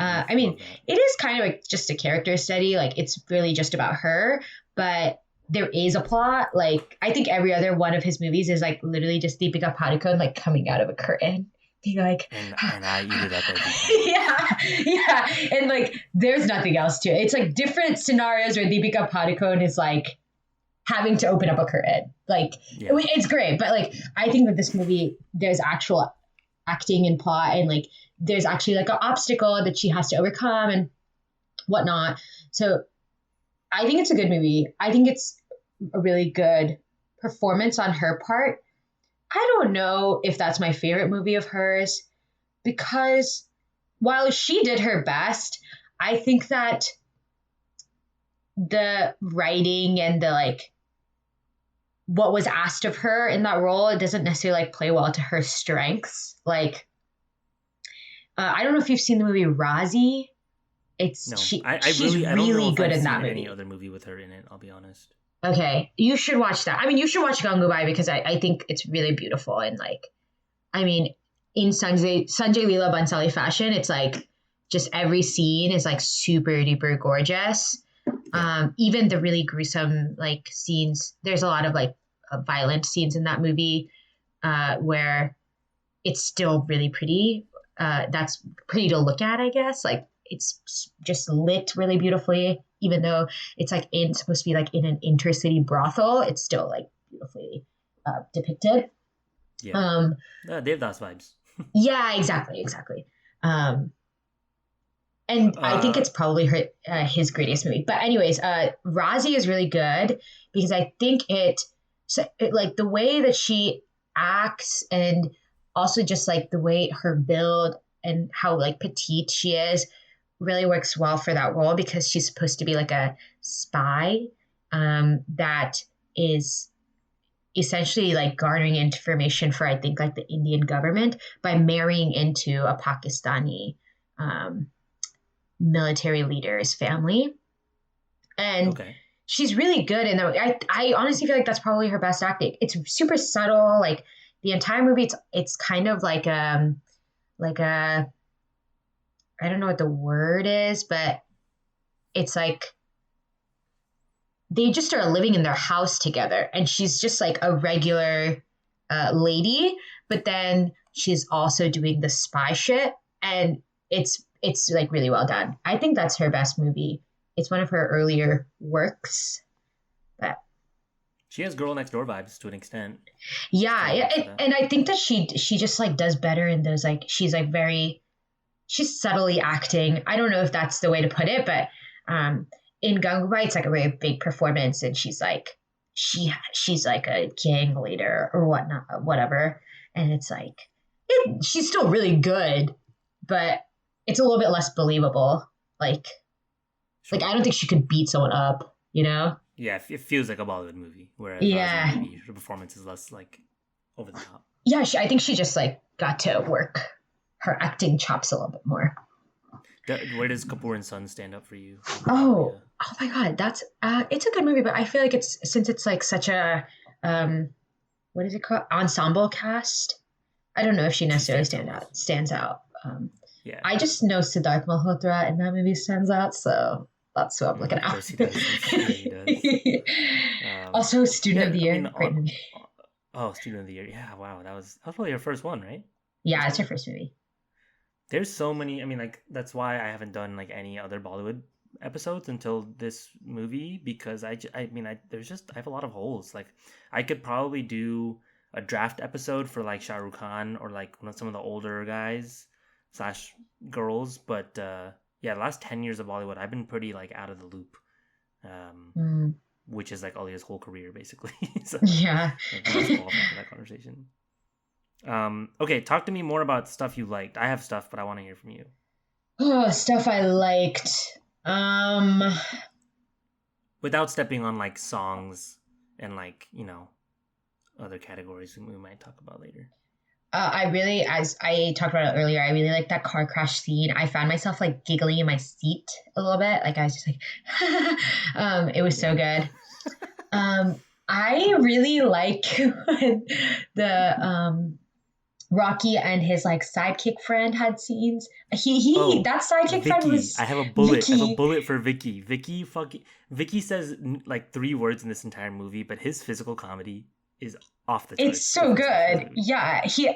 Oof, I mean, love that. it is kind of like just a character study. Like it's really just about her, but there is a plot. Like I think every other one of his movies is like literally just Deepika Padukone like coming out of a curtain, being like, And I eat it up every time. yeah, and like there's nothing else to it. It's like different scenarios where Deepika Padukone is like having to open up a curtain. Like Yeah, it's great, but like I think that this movie there's actual acting and plot, and like there's actually like an obstacle that she has to overcome and whatnot. So I think it's a good movie. I think it's a really good performance on her part. I don't know if that's my favorite movie of hers because while she did her best, I think that the writing and the like what was asked of her in that role, it doesn't necessarily like play well to her strengths. Like I don't know if you've seen the movie Razi. It's no, she's I don't know really if good I've in seen that any movie. other movie with her in it. I'll be honest. Okay, you should watch that. I mean, you should watch Gangubai because I think it's really beautiful and like I mean, in Sanjay Leela Bansali fashion, it's like just every scene is like super duper gorgeous. Yeah, Even the really gruesome like scenes. There's a lot of like violent scenes in that movie where it's still really pretty. That's pretty to look at, I guess. Like it's just lit really beautifully, even though it's like in supposed to be like in an intercity brothel. It's still like beautifully depicted. yeah. Um, Devdas vibes. yeah, exactly. Um, and I think uh, it's probably his greatest movie. But anyways, Razi is really good because I think it like the way that she acts and also just like the way her build and how like petite she is really works well for that role because she's supposed to be like a spy that is essentially like garnering information for I think like the Indian government by marrying into a Pakistani um, military leader's family. And okay. she's really good in I honestly feel like that's probably her best acting. It's super subtle. Like the entire movie, it's kind of like a I don't know what the word is, but it's like they just are living in their house together, and she's just like a regular lady, but then she's also doing the spy shit, and it's like really well done. I think that's her best movie. It's one of her earlier works, but She has girl next door vibes to an extent. She's yeah, kind of yeah, close to that. and I think that she just like does better in those like she's subtly acting. I don't know if that's the way to put it, but in Gangubai, it's like a very big performance, and she's like a gang leader or whatnot, whatever, and it's like she's still really good, but it's a little bit less believable. Like Sure. Like, I don't think she could beat someone up, you know? Yeah, it feels like a Bollywood movie, whereas Yeah. Aaja, maybe her performance is less like over the top. Yeah, I think she just like got to work her acting chops a little bit more. Where does Kapoor and Son stand up for you? Oh my God, that's it's a good movie, but I feel like since it's like such a what is it called, ensemble cast. I don't know if she necessarily stands out. Yeah, I just know Siddharth Malhotra in that movie stands out, so that's who I'm looking at. Of course he does. I'm sure he does. Also, Student of the Year, great movie. Student of the Year. Yeah, wow, that was probably your first one, right? Yeah, it's her first movie. There's so many. I mean, like that's why I haven't done like any other Bollywood episodes until this movie, because I have a lot of holes. Like I could probably do a draft episode for like Shah Rukh Khan or like some of the older guys / girls, but yeah, the last 10 years of Bollywood, I've been pretty like out of the loop, which is like Alia's whole career basically. So, yeah, that's qualified for that conversation. Okay, talk to me more about stuff you liked. I have stuff, but I want to hear from you. Oh, stuff I liked. Without stepping on like songs and like, other categories we might talk about later. I really, as I talked about it earlier, I really like that car crash scene. I found myself like giggling in my seat a little bit. Like I was just like, it was so good. I really like when the Rocky and his like sidekick friend had scenes. That sidekick friend was. I have a bullet. Vicky. I have a bullet for Vicky. Vicky says like 3 words in this entire movie, but his physical comedy is off the charts. It's so good. Yeah, he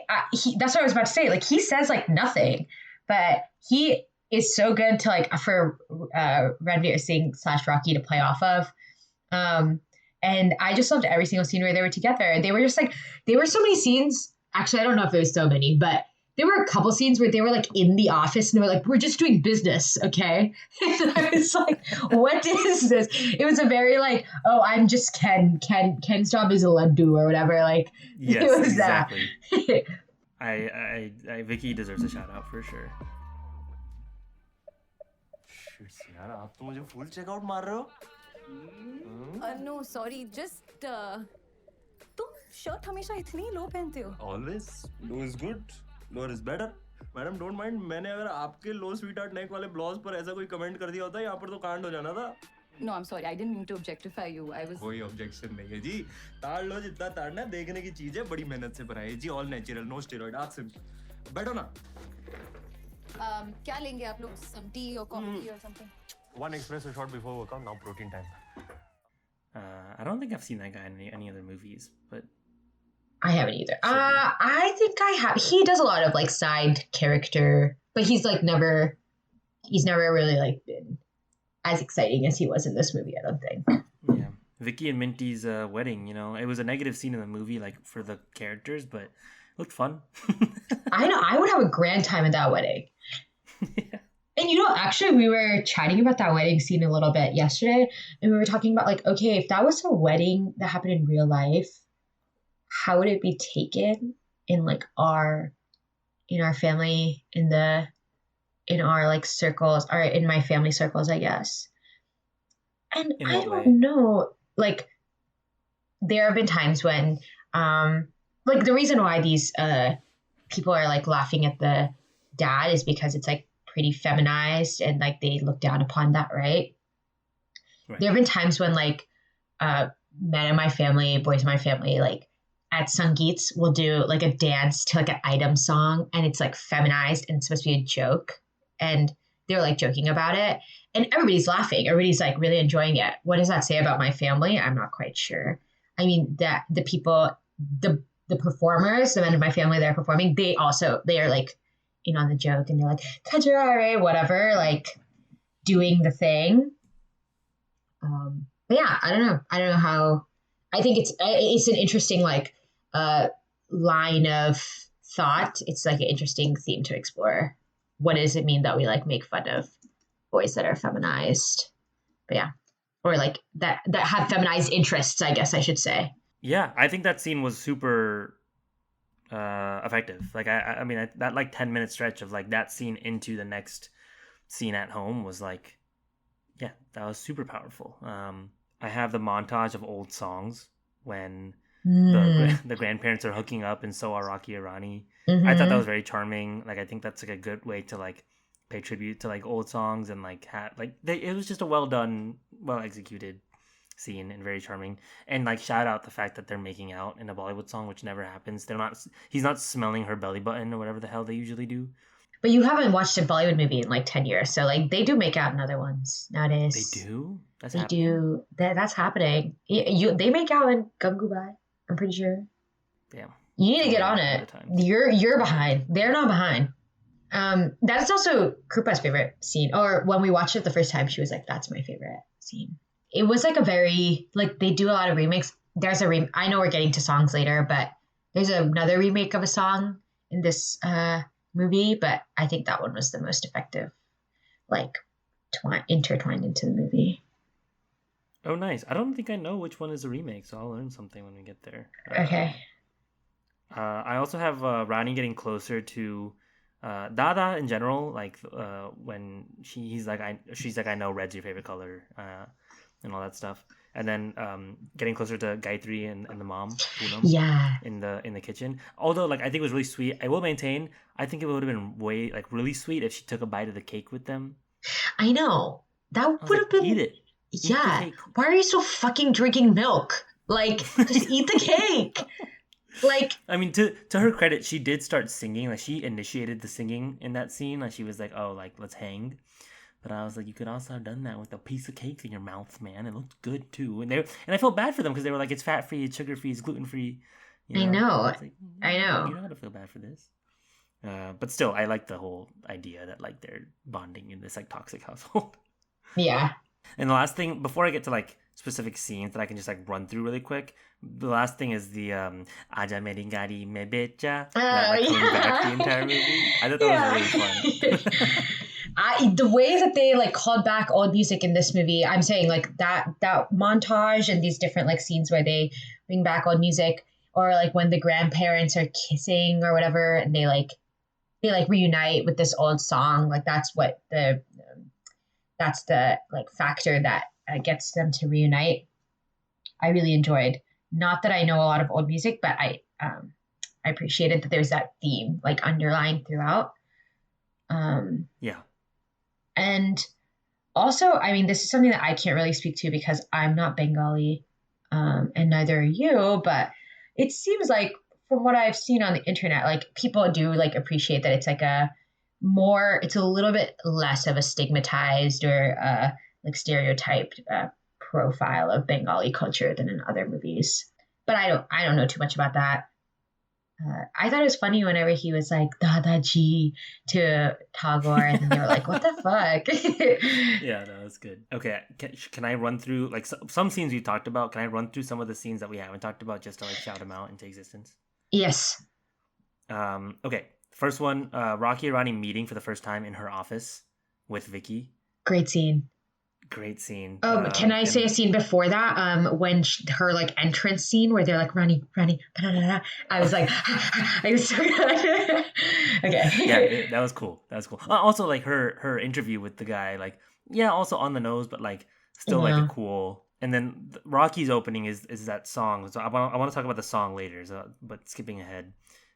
that's what I was about to say. Like he says like nothing, but he is so good to like for Ranveer Singh / Rocky to play off of. And I just loved every single scene where they were together. They were just like, there were so many scenes. Actually, I don't know if there was so many, but there were a couple scenes where they were like in the office and they were like, we're just doing business, okay? And I was like, what is this? It was a very like, oh, I'm just Ken. Ken's job is a laddu or whatever. Like, yes, it was exactly. I Vicky deserves a shout out for sure. यार आप तो मुझे full checkout मार रहे हो? No, sorry, just तुम shirt हमेशा इतनी लो पहनते हो? Always low is good, lower is better. Madam don't mind, मैंने अगर आपके लो स्वीट आर्ट नेक वाले ब्लाउज पर ऐसा कोई कमेंट कर दिया होता यहाँ पर तो कांड हो जाना था. No, I'm sorry, I didn't mean to objectify you. I was. कोई ऑब्जेक्शन नहीं है जी. ताड़ लो जितना ताड़ना है, देखने की चीज है, बड़ी मेहनत से बनाई है जी. All natural, no steroid. आज सिंपल. बैठो ना. क्या लेंगे आप लोग? Some tea or coffee or something? One espresso shot before workout. Now protein time. I don't think I've seen that guy in any other movies, but I haven't either. I think I have. He does a lot of like side character, but he's never really like been as exciting as he was in this movie, I don't think. Yeah. Vicky and Minty's wedding, it was a negative scene in the movie, like for the characters, but it looked fun. I know. I would have a grand time at that wedding. Yeah. And actually we were chatting about that wedding scene a little bit yesterday, and we were talking about like, okay, if that was a wedding that happened in real life, how would it be taken in like in our family, in our like circles, or in my family circles, I guess. And I don't know, like there have been times when like the reason why these people are like laughing at the dad is because it's like pretty feminized and like they look down upon that, right? There have been times when like men in my family, boys in my family, like at Sangeets will do like a dance to like an item song, and it's like feminized and it's supposed to be a joke, and they're like joking about it and everybody's laughing, everybody's like really enjoying it. What does that say about my family? I'm not quite sure. I mean, that the people, the performers, the men in my family that are performing, they are like in on the joke, and they're like Kajarare, whatever, like doing the thing. But yeah, I don't know how. I think it's an interesting like line of thought. It's like an interesting theme to explore. What does it mean that we like make fun of boys that are feminized? But yeah, or like that have feminized interests, I guess I should say. Yeah, I think that scene was super effective. Like I mean that like 10-minute stretch of like that scene into the next scene at home was like yeah, that was super powerful. I have the montage of old songs when the grandparents are hooking up, and so are Rocky Aur Rani. I thought that was very charming. Like, I think that's like a good way to like pay tribute to like old songs, and like it was just a well done, well executed scene and very charming. And like, shout out the fact that they're making out in a Bollywood song, which never happens. He's not smelling her belly button or whatever the hell they usually do. But you haven't watched a Bollywood movie in like 10 years, so like they do make out in other ones nowadays. They do. They do. That's happening. They make out in Gangubai. I'm pretty sure. Damn. You need to get on it. You're behind. They're not behind. That's also Krupa's favorite scene. Or when we watched it the first time, she was like, "That's my favorite scene." It was like a very like they do a lot of remakes. There's I know we're getting to songs later, but there's another remake of a song in this movie, but I think that one was the most effective, like intertwined into the movie. Oh, nice. I don't think I know which one is a remake, so I'll learn something when we get there. Okay. I also have Rani getting closer to Dada in general, like when she's like, I know red's your favorite color, and all that stuff. And then getting closer to Gayatri and the mom, Poonam, in the kitchen. Although, like, I think it was really sweet. I will maintain, I think it would have been way like really sweet if she took a bite of the cake with them. I know that would have been. Eat it. Yeah. Why are you so fucking drinking milk? Like, just eat the cake. Like, I mean, to her credit, she did start singing. Like, she initiated the singing in that scene. Like, she was like, "Oh, like, let's hang." But I was like, you could also have done that with a piece of cake in your mouth, man. It looked good too. And I felt bad for them because they were like, it's fat free, it's sugar free, it's gluten free. I know. Like, I know. You don't have to feel bad for this. But still, I like the whole idea that like they're bonding in this like toxic household. Yeah. And the last thing, before I get to like specific scenes that I can just like run through really quick, the last thing is the Aaja meri gaadi mein becha. That coming back the entire movie. I thought that was really fun. The way that they like called back old music in this movie, I'm saying like that montage and these different like scenes where they bring back old music, or like when the grandparents are kissing or whatever, and they reunite with this old song. Like that's the like factor that gets them to reunite. I really enjoyed. Not that I know a lot of old music, but I appreciated that there's that theme like underlying throughout. Yeah. And also, I mean, this is something that I can't really speak to because I'm not Bengali, and neither are you, but it seems like from what I've seen on the internet, like people do like appreciate that it's like it's a little bit less of a stigmatized or like stereotyped profile of Bengali culture than in other movies. But I don't know too much about that. I thought it was funny whenever he was like Dadaji to Tagore, and then they were like, "What the fuck?" Yeah, that was good. Okay, can I run through like some scenes we talked about? Can I run through some of the scenes that we haven't talked about just to like shout them out into existence? Yes. Okay, first one, Rocky Aur Rani meeting for the first time in her office with Vicky. Great scene. Great scene. Can I say a scene before that? When her like entrance scene where they're like Rani, I was like, I was so good. Okay. Yeah, that was cool. Also, like her interview with the guy, like, yeah, also on the nose, but like still like a cool. And then Rocky's opening is that song. So I want to talk about the song later. So, but skipping ahead,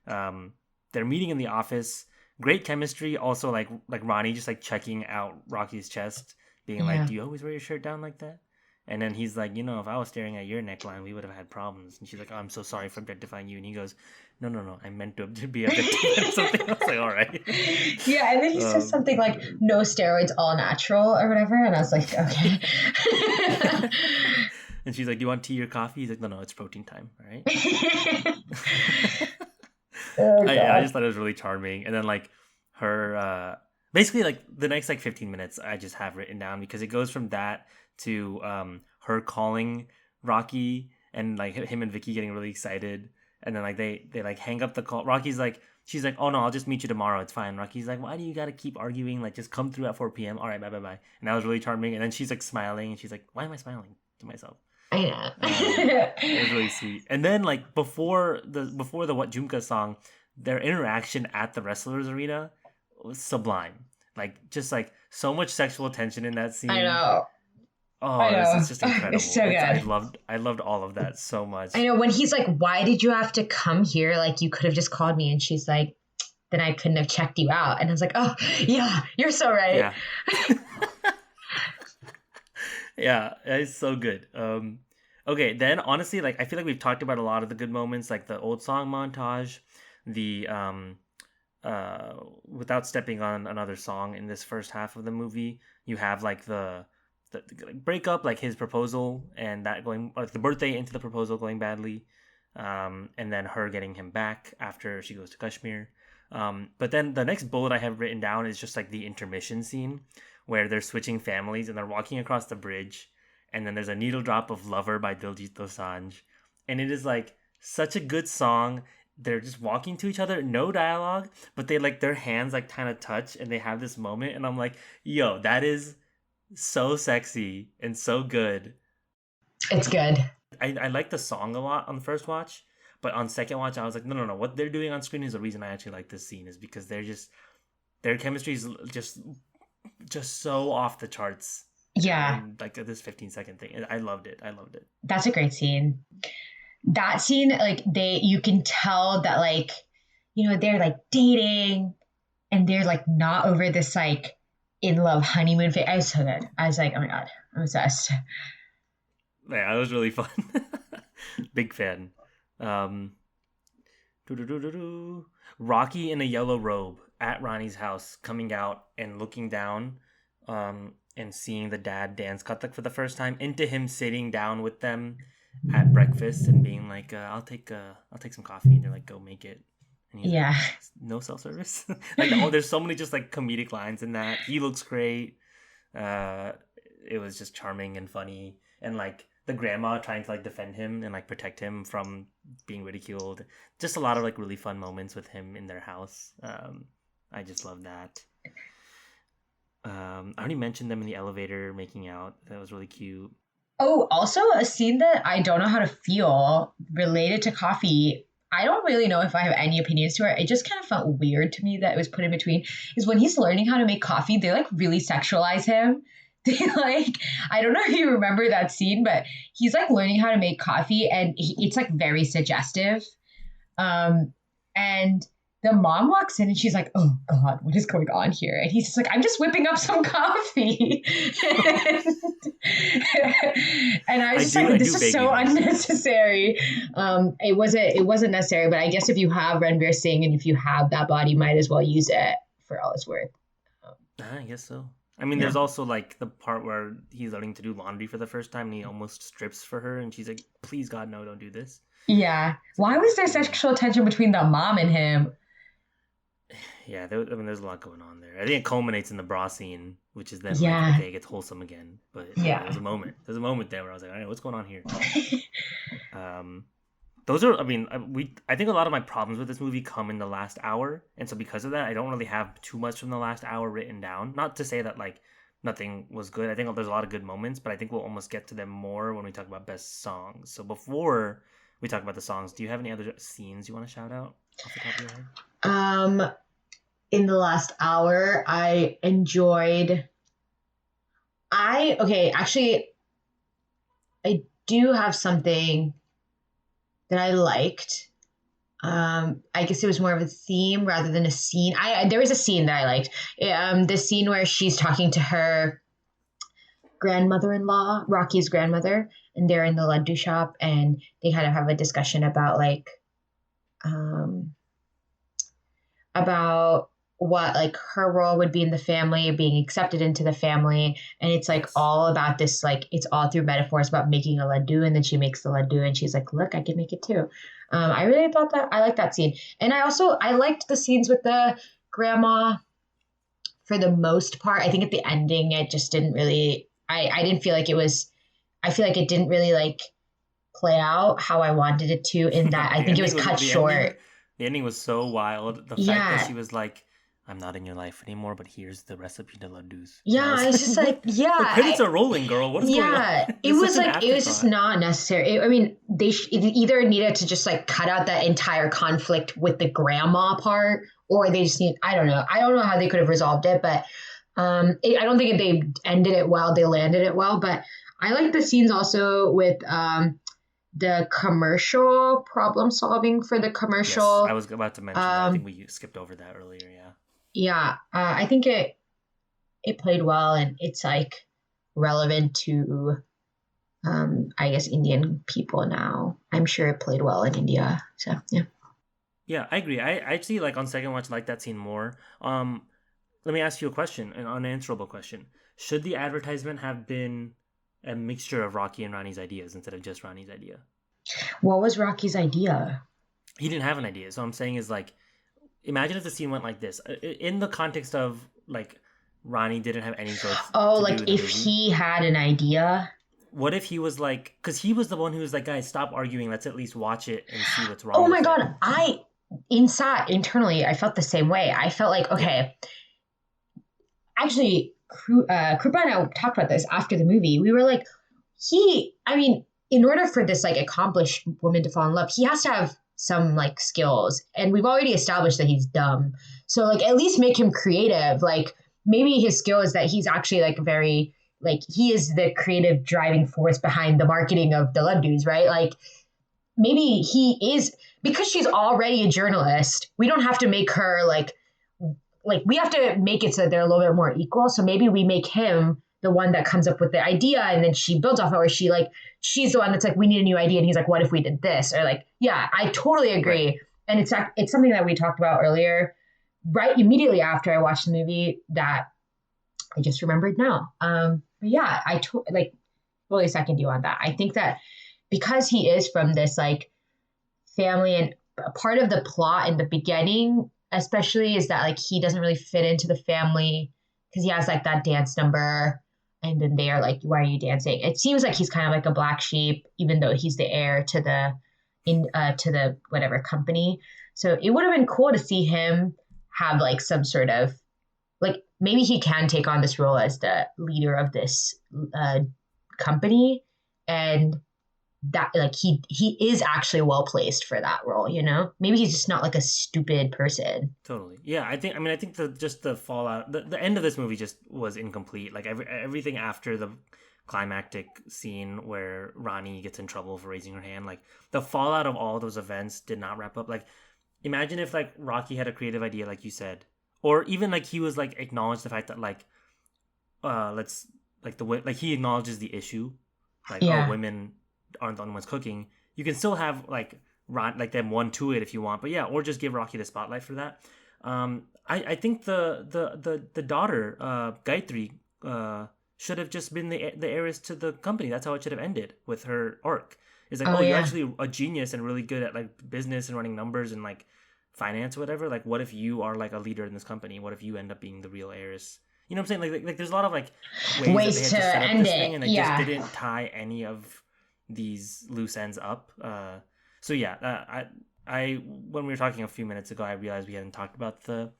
they're meeting in the office. Great chemistry. Also, like Rani just like checking out Rocky's chest. Being like, do you always wear your shirt down like that? And then he's like, if I was staring at your neckline, we would have had problems. And she's like, oh, I'm so sorry for objectifying you. And he goes, no, I meant to be objectified or something. I was like, all right. Yeah, and then he says something like, no steroids, all natural or whatever. And I was like, okay. And she's like, do you want tea or coffee? He's like, no, it's protein time, all right? I just thought it was really charming. And then like her... basically, like, the next, like, 15 minutes I just have written down because it goes from that to her calling Rocky and, like, him and Vicky getting really excited. And then, like, they like, hang up the call. She's like, oh, no, I'll just meet you tomorrow. It's fine. Rocky's like, why do you got to keep arguing? Like, just come through at 4 p.m. All right, bye. And that was really charming. And then she's, like, smiling. And she's like, why am I smiling to myself? I know. It was really sweet. And then, like, before the What Jumka song, their interaction at the wrestlers arena was sublime. Like just like so much sexual tension in that scene. I know. Oh, I know. it's just incredible. It's so good. I loved all of that so much. I know, when he's like, why did you have to come here? Like, you could have just called me. And she's like, then I couldn't have checked you out. And I was like, oh, yeah, you're so right. Yeah. Yeah, it's so good. Okay, then honestly, like I feel like we've talked about a lot of the good moments, like the old song montage, the without stepping on another song in this first half of the movie, you have like the like, breakup, like his proposal and that going, like the birthday into the proposal going badly, and then her getting him back after she goes to Kashmir. But then the next bullet I have written down is just like the intermission scene where they're switching families and they're walking across the bridge, and then there's a needle drop of Lover by Diljit Dosanjh, and it is like such a good song. They're just walking to each other, no dialogue, but they like their hands like kind of touch and they have this moment, and I'm like, yo, that is so sexy and so good. It's good. I like the song a lot on the first watch, but on second watch I was like, no, what they're doing on screen is the reason I actually like this scene, is because their chemistry is just so off the charts. Yeah. Like this 15-second thing, I loved it. That's a great scene. That scene, like you can tell that, like, you know, they're like dating and they're like not over this like in love honeymoon phase. I was so good. I was like, oh my God, I'm obsessed. Yeah, it was really fun. Big fan. Rocky in a yellow robe at Ronnie's house, coming out and looking down, and seeing the dad dance Kathak for the first time, into him sitting down with them at breakfast and being like, I'll take some coffee, and they're like, go make it. And he's like, no self-service. Like, oh, there's so many just like comedic lines in that. He looks great. It was just charming and funny, and like the grandma trying to like defend him and like protect him from being ridiculed. Just a lot of like really fun moments with him in their house. I just love that. I already mentioned them in the elevator making out. That was really cute. Oh, also a scene that I don't know how to feel related to coffee. I don't really know if I have any opinions to it. It just kind of felt weird to me that it was put in between. Is when he's learning how to make coffee, they like really sexualize him. They like, I don't know if you remember that scene, but he's like learning how to make coffee, and it's like very suggestive. And the mom walks in and she's like, oh God, what is going on here? And he's just like, I'm just whipping up some coffee. And I was just like, this is so unnecessary. It wasn't necessary, but I guess if you have Ranveer Singh and if you have that body, you might as well use it for all it's worth. I guess so. I mean, there's also like the part where he's learning to do laundry for the first time and he almost strips for her, and she's like, please God, no, don't do this. Yeah. Why was there sexual tension between the mom and him? Yeah, there's a lot going on there. I think it culminates in the bra scene, which is then like, okay, it gets wholesome again. But yeah, there's a moment there where I was like, all right, what's going on here? Those are, I think a lot of my problems with this movie come in the last hour, and so because of that, I don't really have too much from the last hour written down. Not to say that like nothing was good. I think there's a lot of good moments, but I think we'll almost get to them more when we talk about best songs. So before we talk about the songs, do you have any other scenes you want to shout out off the top of your head? In the last hour, I enjoyed. I do have something that I liked. I guess it was more of a theme rather than a scene. There was a scene that I liked. The scene where she's talking to her grandmother-in-law, Rocky's grandmother, and they're in the laddu shop, and they kind of have a discussion about like, about what like her role would be in the family, being accepted into the family. And it's like all about this, like it's all through metaphors about making a laddu, and then she makes the laddu and she's like, look, I can make it too. I really thought that I liked that scene. And I liked the scenes with the grandma for the most part. I think at the ending it just didn't really, I didn't feel like it was, I feel like it didn't really like play out how I wanted it to, in that I think it was cut short. The ending was so wild. The fact that she was like, I'm not in your life anymore, but here's the recipe to laddus. Yeah, it's just like, yeah. The credits are rolling, girl. What's going on? It was like, it was just not necessary. I mean, they either needed to just like cut out that entire conflict with the grandma part, or they just need, I don't know how they could have resolved it, but I don't think they ended it well. They landed it well, but I like the scenes also with the commercial problem solving for the commercial. Yes, I was about to mention that. I think we skipped over that earlier. Yeah, I think it played well, and it's like relevant to I guess Indian people now. I'm sure it played well in India. So yeah, I agree. I actually, like, on second watch, like that scene more. Let me ask you a question, an unanswerable question. Should the advertisement have been a mixture of Rocky and Rani's ideas instead of just Rani's idea? What was Rocky's idea? He didn't have an idea. So I'm saying is, like, imagine if the scene went like this, in the context of, like, Rani didn't have any growth. Oh, like if he had an idea. What if he was like, because he was the one who was like, guys, stop arguing. Let's at least watch it and see what's wrong. Oh my God. Internally, I felt the same way. I felt like, okay, actually, Krupa and I talked about this after the movie. We were like, in order for this like accomplished woman to fall in love, he has to have some like skills, and we've already established that he's dumb. So like at least make him creative. Like maybe his skill is that he's actually like very like he is the creative driving force behind the marketing of the laddus, right? Like maybe he is, because she's already a journalist. We don't have to make her like we have to make it so that they're a little bit more equal. So maybe we make him the one that comes up with the idea, and then she builds off it, or she's the one that's like, we need a new idea, and he's like, what if we did this? Or like, yeah, I totally agree. Right. And it's something that we talked about earlier, right immediately after I watched the movie, that I just remembered now. But yeah, really second you on that. I think that because he is from this like family, and part of the plot in the beginning especially is that like he doesn't really fit into the family because he has like that dance number. And then they are like, why are you dancing? It seems like he's kind of like a black sheep, even though he's the heir to the whatever company. So it would have been cool to see him have like some sort of like, maybe he can take on this role as the leader of this company, and that like he is actually well placed for that role, you know? Maybe he's just not like a stupid person. Totally. Yeah, I think the fallout, the end of this movie just was incomplete. Like everything after the climactic scene where Rani gets in trouble for raising her hand, like the fallout of all those events did not wrap up. Like imagine if like Rocky had a creative idea, like you said, or even like he was like acknowledged the fact that like let's like the way like he acknowledges the issue, like oh, women aren't the only ones cooking. You can still have like them 1-2 it if you want, but yeah, or just give Rocky the spotlight for that. I think the daughter Gayatri should have just been the heiress to the company. That's how it should have ended with her arc. It's like, you're actually a genius and really good at like business and running numbers and like finance or whatever. Like, what if you are like a leader in this company? What if you end up being the real heiress? You know what I'm saying? Like there's a lot of like ways that they had to set up this thing, and they just didn't tie any of these loose ends up. So yeah, I when we were talking a few minutes ago, I realized we hadn't talked about the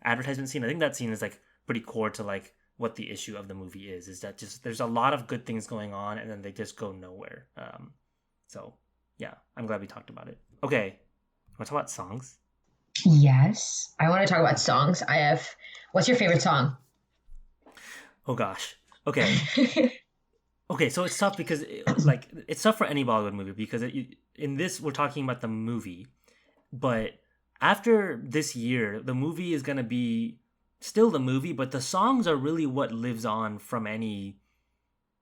advertisement scene. I think that scene is like pretty core to like what the issue of the movie is that just there's a lot of good things going on, and then they just go nowhere. So yeah, I'm glad we talked about it. Okay, want to talk about songs? Yes, I want to talk about songs. What's your favorite song? Oh gosh. Okay. Okay, so it's tough because it's tough for any Bollywood movie because in this we're talking about the movie, but after this year, the movie is gonna be still the movie, but the songs are really what lives on from any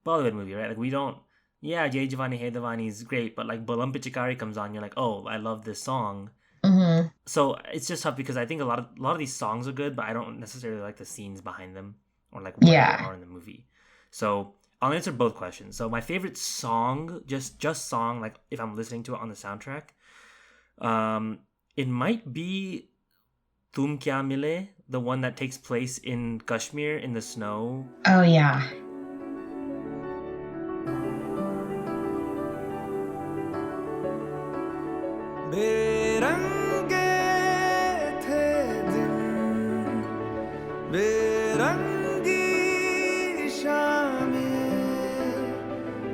Bollywood movie, right? Like we don't, yeah, Jai Jawani Hai Diwani is great, but like Balam Pichikari comes on, you're like, oh, I love this song. Mm-hmm. So it's just tough because I think a lot of these songs are good, but I don't necessarily like the scenes behind them or like where they are in the movie. So I'll answer both questions. So my favorite song, just song, like if I'm listening to it on the soundtrack, it might be Tum Kya Mile, the one that takes place in Kashmir in the snow. Oh yeah. बेरंगी शामें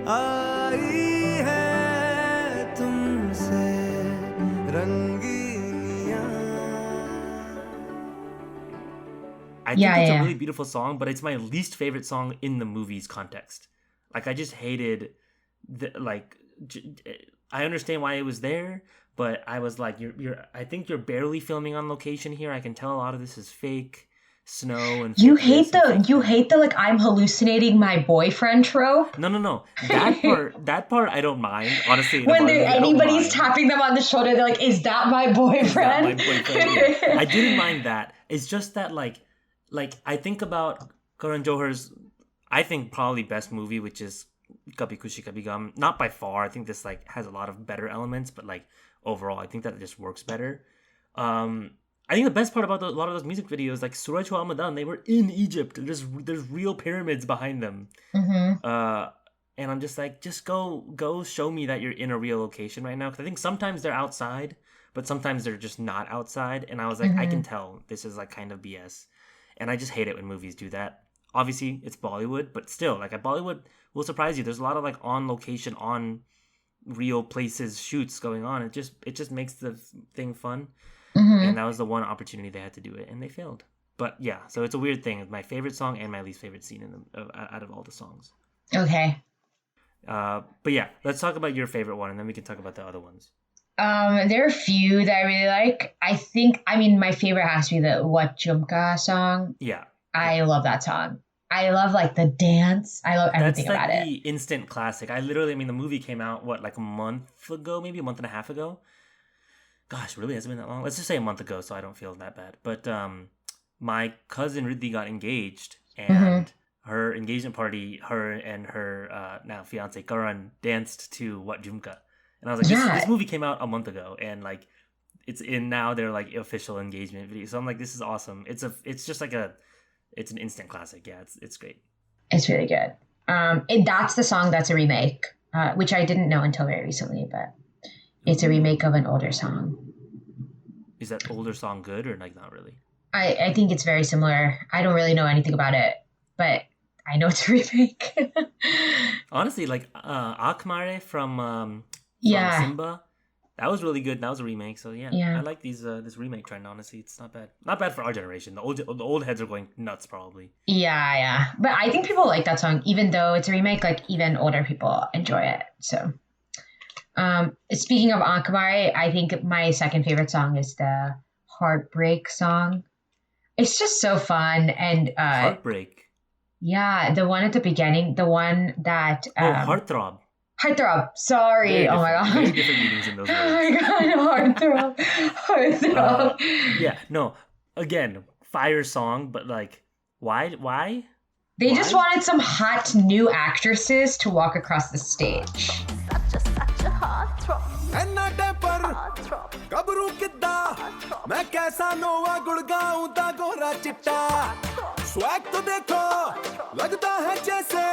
आई है तुमसे रंगीनियां. I think it's a really beautiful song, but it's my least favorite song in the movie's context. Like, I just hated I understand why it was there, but I was like, I think you're barely filming on location here. I can tell a lot of this is fake snow and you hate the like I'm hallucinating my boyfriend trope. No. That part I don't mind, honestly. When anybody's tapping them on the shoulder, they're like, "Is that my boyfriend?" Is that my boyfriend? Yeah. I didn't mind that. It's just that like I think about Karan Johar's, I think probably best movie, which is Kabhi Khushi Kabhi Gum. Not by far. I think this like has a lot of better elements, but like overall, I think that it just works better. I think the best part about a lot of those music videos, like Suraj Hua Madan, they were in Egypt. There's real pyramids behind them. Mm-hmm. And I'm just like, just go show me that you're in a real location right now. Because I think sometimes they're outside, but sometimes they're just not outside. And I was like, I can tell this is like kind of BS. And I just hate it when movies do that. Obviously, it's Bollywood, but still, like, Bollywood will surprise you. There's a lot of like on location, on real places shoots going on. It just makes the thing fun. Mm-hmm. And that was the one opportunity they had to do it, and they failed. But yeah, so it's a weird thing. It's my favorite song and my least favorite scene out of all the songs. Okay. But yeah, let's talk about your favorite one, and then we can talk about the other ones. There are a few that I really like. I mean, my favorite has to be the What Jhumka song. Yeah. I love that song. I love like the dance. I love everything about it. That's like the instant classic. The movie came out, like a month ago, maybe a month and a half ago? Gosh, really hasn't been that long. Let's just say a month ago, so I don't feel that bad. But my cousin Riddhi got engaged, and her engagement party, her and her now fiance Karan danced to What Jhumka. And I was like, this movie came out a month ago, and like it's in now their like official engagement video. So I'm like, this is awesome. It's just like it's an instant classic. Yeah, it's great. It's really good. That's the song that's a remake, which I didn't know until very recently, but it's a remake of an older song. Is that older song good or like not really? I think it's very similar. I don't really know anything about it, but I know it's a remake. Honestly, like Akmare from Simba, that was really good. That was a remake. So yeah. I like this remake trend. Honestly, it's not bad. Not bad for our generation. The old heads are going nuts probably. Yeah. But I think people like that song, even though it's a remake. Like even older people enjoy it. So, speaking of Akmare, I think my second favorite song is the Heartbreak song. It's just so fun and Heartbreak. Yeah, the one at the beginning, the one that Heartthrob. Heartthrob. Sorry. Oh my god. Very different meanings in those words. Oh my god, Heartthrob. Yeah, no. Again, fire song, but like, why? They just wanted some hot new actresses to walk across the stage. Such a heartthrob. गबरू किद्दा मैं कैसा नोवा गुड़गाऊं दा गोरा चिट्टा swag तो देखो लगता है जैसे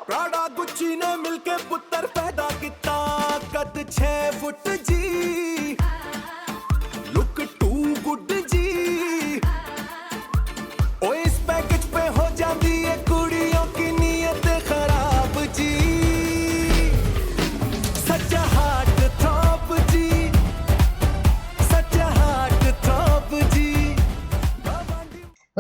प्राडा गुच्ची ने मिलके पुत्र पैदा किता कद 6 फुट जी लुक टू गुड जी ओ इस पैकेज पे हो जाती है कुड़ियों की नीयत खराब जी सच्चा हार्ट थ्रॉप जी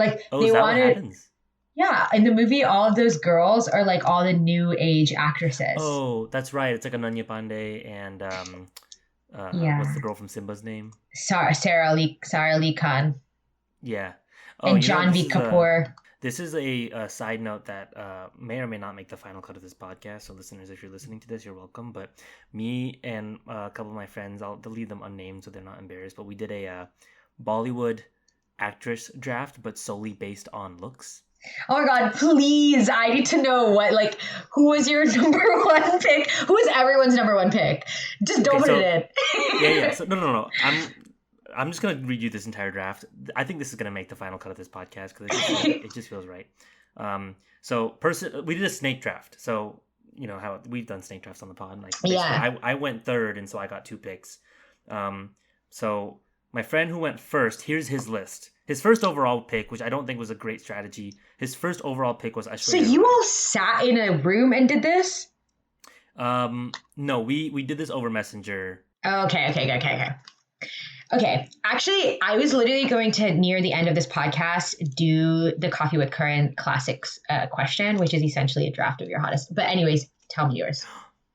Like they wanted, what happens? Yeah, in the movie, all of those girls are like all the new age actresses. Oh, that's right. It's like Ananya Pandey and what's the girl from Simba's name? Sarah Lee Khan. Yeah. And Janvi Kapoor. This is a side note that may or may not make the final cut of this podcast. So listeners, if you're listening to this, you're welcome. But me and a couple of my friends, I'll leave them unnamed so they're not embarrassed. But we did a Bollywood actress draft, but solely based on looks. Oh my god, please, I need to know who was your number one pick? Who is everyone's number one pick? Just don't put it in. Yeah. So no. I'm just gonna read you this entire draft. I think this is gonna make the final cut of this podcast because it just feels right. We did a snake draft. So you know how we've done snake drafts on the pod. I went third, and so I got 2 picks. So My friend who went first, here's his list. His first overall pick, which I don't think was a great strategy, his first overall pick was Aishwarya So you all sat in a room and did this? No, we did this over Messenger. Okay. Actually, I was literally going to, near the end of this podcast, do the Coffee with Current Classics question, which is essentially a draft of your hottest. But anyways, tell me yours.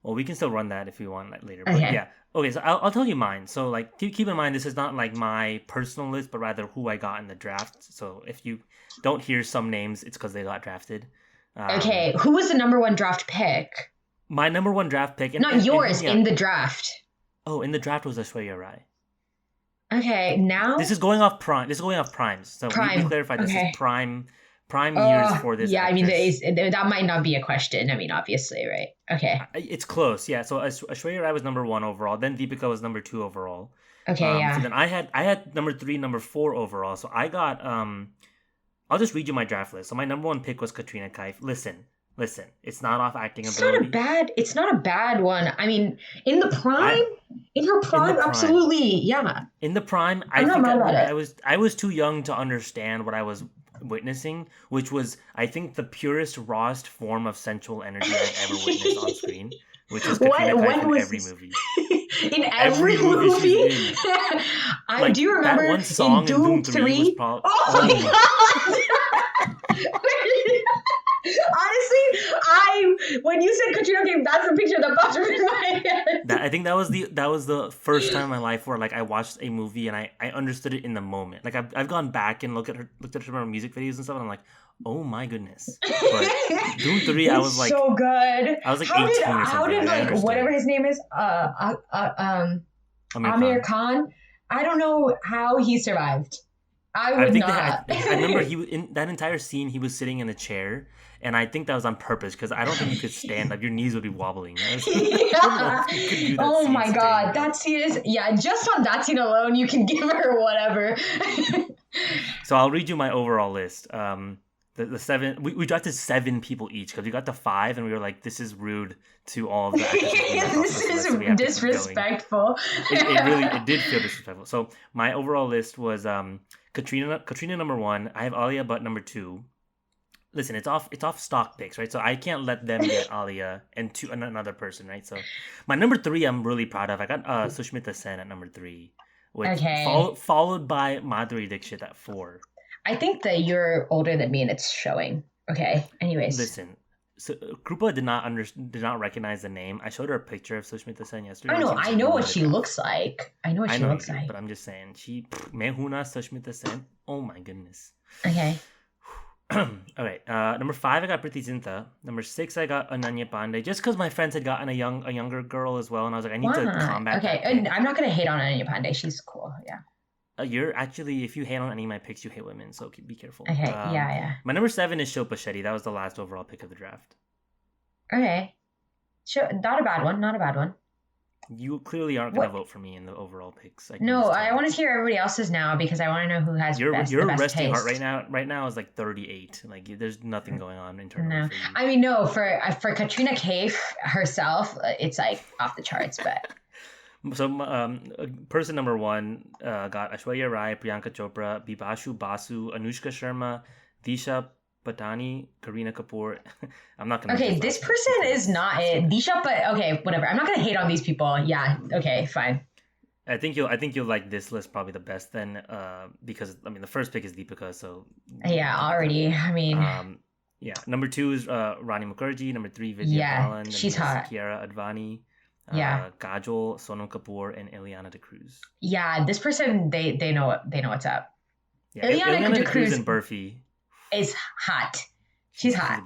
Well, we can still run that if you want later. But Okay. yeah. Okay, so I'll tell you mine. So like keep in mind this is not like my personal list, but rather who I got in the draft. So if you don't hear some names, it's because they got drafted. Okay, who was the number one draft pick? My number one draft pick. Not yours, in the draft. Oh, in the draft was Aishwarya Rai. Okay, now? This is going off prime. This is going off primes. So we clarified this is prime years for this. Yeah, actress. I mean, that might not be a question. I mean, obviously, right? Okay. It's close, yeah. So Aishwarya Rai was number 1 overall. Then Deepika was number 2 overall. Okay, yeah. So then I had number 3, number 4 overall. So I got I'll just read you my draft list. So my number 1 pick was Katrina Kaif. Listen. It's not off acting ability. It's not a bad one. I mean, in her prime, absolutely, yeah. In the prime, I was too young to understand what I was witnessing, which was, I think, the purest, rawest form of sensual energy I've ever witnessed on screen, which is Katrina Kaif in every movie. In every movie? I do remember that one song in Doom 3 was probably... Oh my god! Honestly, when you said Katrina Kaif, that's the picture that popped in my head. I think that was the first time in my life where like I watched a movie and I understood it in the moment. Like I've gone back and looked at her music videos and stuff, and I'm like, oh my goodness. But Doom 3, I was like, so good. I was like 18 or something. How did like whatever his name is, Amir Khan? I don't know how he survived. I remember in that entire scene, he was sitting in a chair, and I think that was on purpose because I don't think you could stand. Like your knees would be wobbling. Oh my god, that scene is just on that scene alone, you can give her whatever. So I'll read you my overall list. The 7 we drafted 7 people each because we got to 5 and we were like, this is rude to all of the actors. This is disrespectful. It did feel disrespectful. So my overall list was Katrina number 1. I have Alia Bhatt number 2. Listen, it's off stock picks, right? So I can't let them get Alia and another person, right? So my number 3 I'm really proud of. I got Sushmita Sen at number 3, which followed by Madhuri Dixit at 4. I think that you're older than me and it's showing. Okay. Anyways. Listen, so Krupa did not recognize the name. I showed her a picture of Sushmita Sen yesterday. I know what she looks like. But I'm just saying, Mehuna Sushmita Sen. Oh my goodness. Okay. All right. Number 5, I got Priti Zinta. Number 6, I got Ananya Pandey. Just because my friends had gotten a younger girl as well, and I was like, I need to combat. Okay, and I'm not gonna hate on Ananya Pandey. She's cool. Yeah. You're actually, if you hate on any of my picks, you hate women, so be careful. Okay, yeah. My number 7 is Shilpa Shetty. That was the last overall pick of the draft. Okay. Sure, not a bad one. You clearly aren't going to vote for me in the overall picks. I want to hear everybody else's now because I want to know who has your best resting taste. heart right now is like 38. Like there's nothing going on internally. No, for you. I mean no. For Katrina Kaif herself, it's like off the charts, but. So, person number 1 got Aishwarya Rai, Priyanka Chopra, Bibashu Basu, Anushka Sharma, Disha Patani, Kareena Kapoor. I'm not gonna. Okay, this person is not it. Disha, but okay, whatever. I'm not gonna hate on these people. Yeah. Okay. Fine. I think you'll like this list probably the best then, because I mean the first pick is Deepika, so. Yeah. Already. I mean. Yeah. Number 2 is Rani Mukherjee. Number 3, Vidya Balan. She's hot. Kiara Advani. Kajol, Sonam Kapoor, and Ileana D'Cruz. Yeah, this person they know what's up. Yeah, Ileana D'Cruz and Burfi is hot. She's hot. She's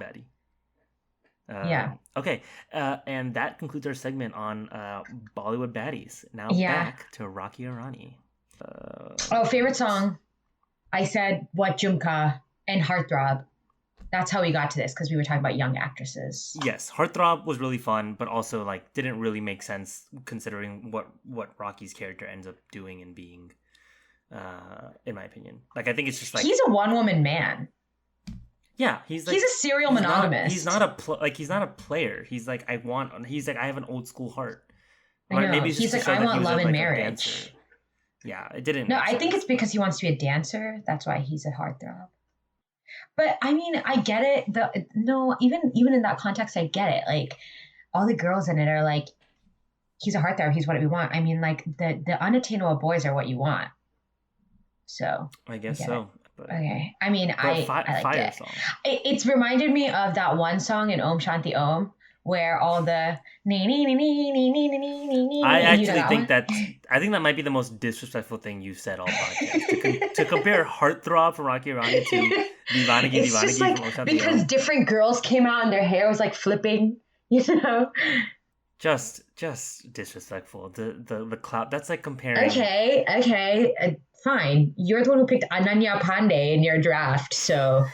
a baddie. Okay, and that concludes our segment on Bollywood Baddies. Now back to Rocky Aur Rani. Favorite song. I said What Jhumka and Heartthrob. That's how we got to this because we were talking about young actresses. Yes, Heartthrob was really fun, but also like didn't really make sense considering what Rocky's character ends up doing and being, in my opinion. Like I think it's just like he's a one-woman man. Yeah, he's a serial monogamist. He's not a player. He's like I have an old school heart. I know. He's like I want love and marriage. Yeah, it didn't. No, make I think sense, it's because he wants to be a dancer. That's why he's a heartthrob. But I mean, I get it. Even in that context, I get it. Like all the girls in it are like, he's a heartthrob. He's what we want. I mean, like the unattainable boys are what you want. So I guess I get so. it. But, Okay. I mean, I liked fire it. song. It's reminded me of that one song in Om Shanti Om where all the nee nee nee nee nee nee nee nee nee. I You know actually that think one? I think that might be the most disrespectful thing you've said all podcast. To compare Heartthrob from Rocky Aur Rani to Divanagi It's just from like Oshanti because different girls came out and their hair was like flipping, you know? just disrespectful. The cloud. That's like comparing. Okay, fine. You're the one who picked Ananya Pandey in your draft, so.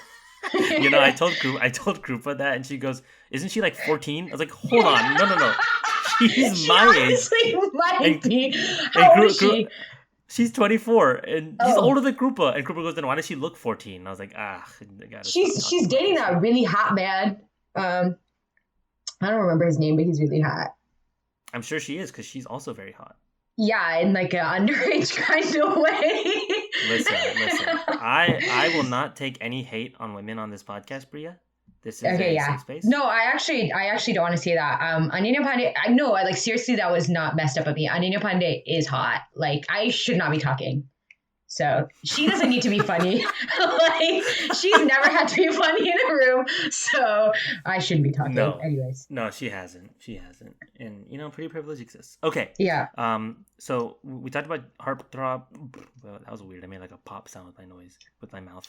You know, I told Krupa that, and she goes, "Isn't she like 14?" I was like, "Hold on, no. She's my age." Might be. How old is she? She's 24, and she's older than Krupa. And Krupa goes, "Then why does she look 14?" I was like, She's dating that really hot man. I don't remember his name, but he's really hot. I'm sure she is, because she's also very hot. Yeah, in like an underage kind of way. Listen. I will not take any hate on women on this podcast, Priya. This is a safe space. No, I actually don't want to say that. Ananya Pandey, I know, like seriously, that was not messed up of me. Ananya Pandey is hot. Like I should not be talking. So she doesn't need to be funny. Like she's never had to be funny in a room. So I shouldn't be talking. No. Anyways. No, she hasn't. And pretty privilege exists. Okay. Yeah. So we talked about Heartthrob. Well, that was weird. I made like a pop sound with my mouth.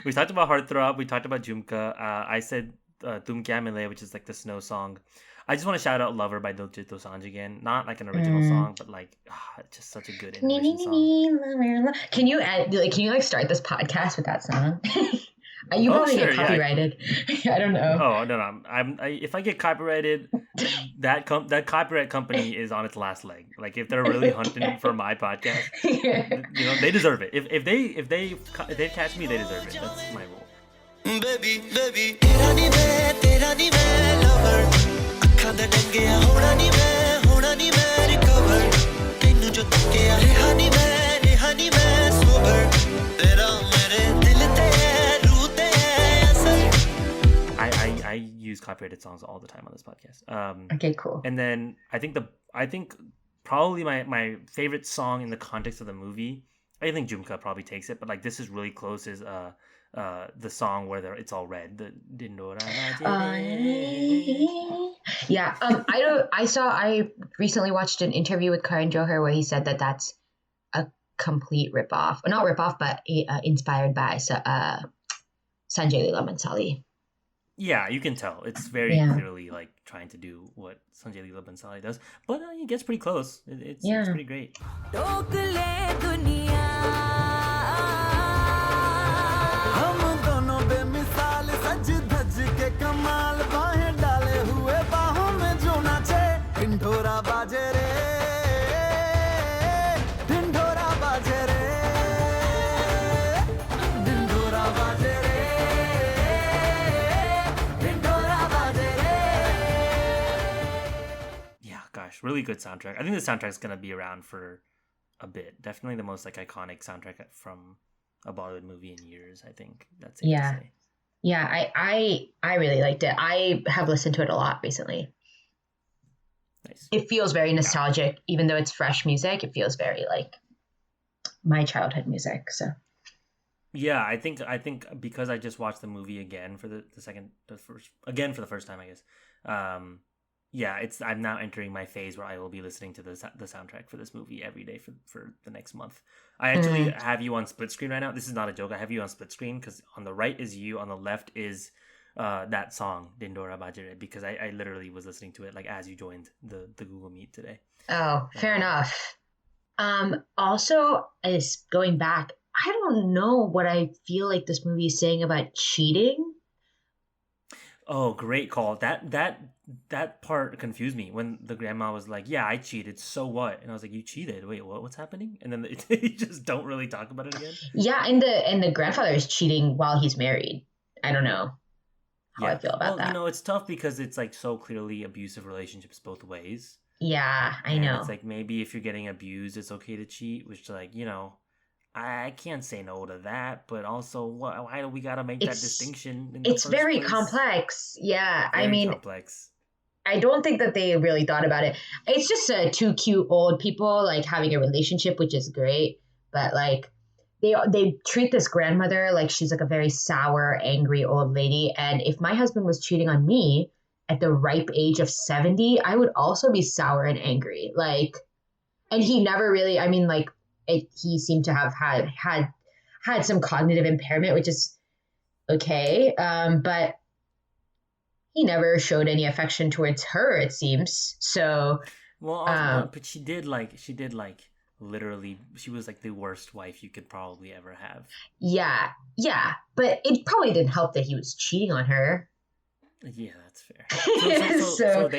We talked about Heartthrob. We talked about Jhumka. I said Tum Kya Mile, which is like the snow song. I just want to shout out Lover by Diljit Dosanjh again. Not like an original song, but like it's just such a good innovation song. Can you start this podcast with that song? You probably get copyrighted. Yeah. I don't know. Oh no! If I get copyrighted, that copyright company is on its last leg. Like if they're really hunting for my podcast, they deserve it. If they catch me, they deserve it. That's my rule. Baby, tera nahi main lover. Akhan da dangeya hona nahi main recover. Tenu jo takkeya reha nahi main sober. Tera mere dil te I use copyrighted songs all the time on this podcast. Okay, cool. And then I think probably my favorite song in the context of the movie, I think Jhumka probably takes it, but like this is really close, is the song where it's all red. The Dindora. Yeah. I recently watched an interview with Karan Johar where he said that that's a complete ripoff. Not ripoff, but inspired by Sanjay Leela Bhansali. Yeah, you can tell. It's very clearly like trying to do what Sanjay Leela Bhansali does, but it gets pretty close. It's pretty great. Really good soundtrack. I think the soundtrack's gonna be around for a bit. Definitely the most like iconic soundtrack from a Bollywood movie in years. I think that's safe to say. Yeah, I really liked it. I have listened to it a lot recently. Nice. It feels very nostalgic, even though it's fresh music. It feels very like my childhood music. So. Yeah, I think because I just watched the movie again for the first time, I guess. I'm now entering my phase where I will be listening to the soundtrack for this movie every day for the next month. I actually have you on split screen right now. This is not a joke. I have you on split screen because on the right is you, on the left is that song Dindora Bajere, because I literally was listening to it like as you joined the Google Meet today. Oh, fair enough. Also, is going back, I don't know what I feel like this movie is saying about cheating. Oh, great call. That part confused me when the grandma was like, "Yeah, I cheated. So what?" And I was like, "You cheated? Wait, what's happening?" And then they just don't really talk about it again. Yeah, and the grandfather is cheating while he's married. I don't know how I feel about that. It's tough because it's like so clearly abusive relationships both ways. Yeah, I And know. it's like, maybe if you're getting abused, it's okay to cheat, which, like, I can't say no to that, but also, why do we gotta make that It's distinction in the it's first very place? complex. Yeah, I Very mean, complex. I don't think that they really thought about it. It's just two cute old people like having a relationship, which is great. But like they treat this grandmother like she's like a very sour, angry old lady. And if my husband was cheating on me at the ripe age of 70, I would also be sour and angry. Like, and he never really. I mean, like he seemed to have had some cognitive impairment, which is okay. But he never showed any affection towards her, it seems. So, Well, also, um, but she did like literally, she was like the worst wife you could probably ever have. yeah, yeah. But it probably didn't help that he was cheating on her. Yeah, that's fair. So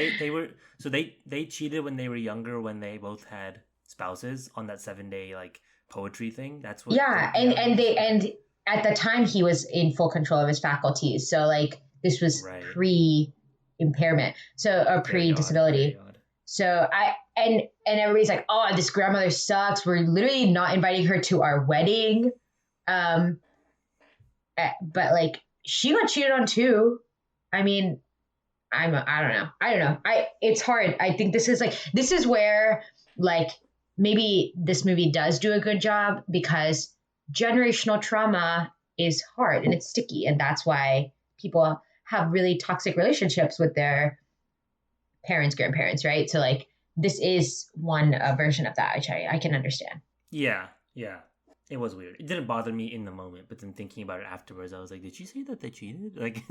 So, they cheated when they were younger, when they both had spouses on that 7 day like poetry thing. That's what yeah, the reality is? and at the time he was in full control of his faculties. So like this was Right. pre impairment, so or Very pre odd. Very disability. odd. So and everybody's like, oh, this grandmother sucks. We're literally not inviting her to our wedding. But like she got cheated on too. I mean, I don't know. It's hard. I think this is where like maybe this movie does do a good job because generational trauma is hard and it's sticky, and that's why people have really toxic relationships with their parents, grandparents, right? So like this is one version of that, which I can understand. Yeah. It was weird. It didn't bother me in the moment, but then thinking about it afterwards, I was like, "Did she say that they cheated?" Like,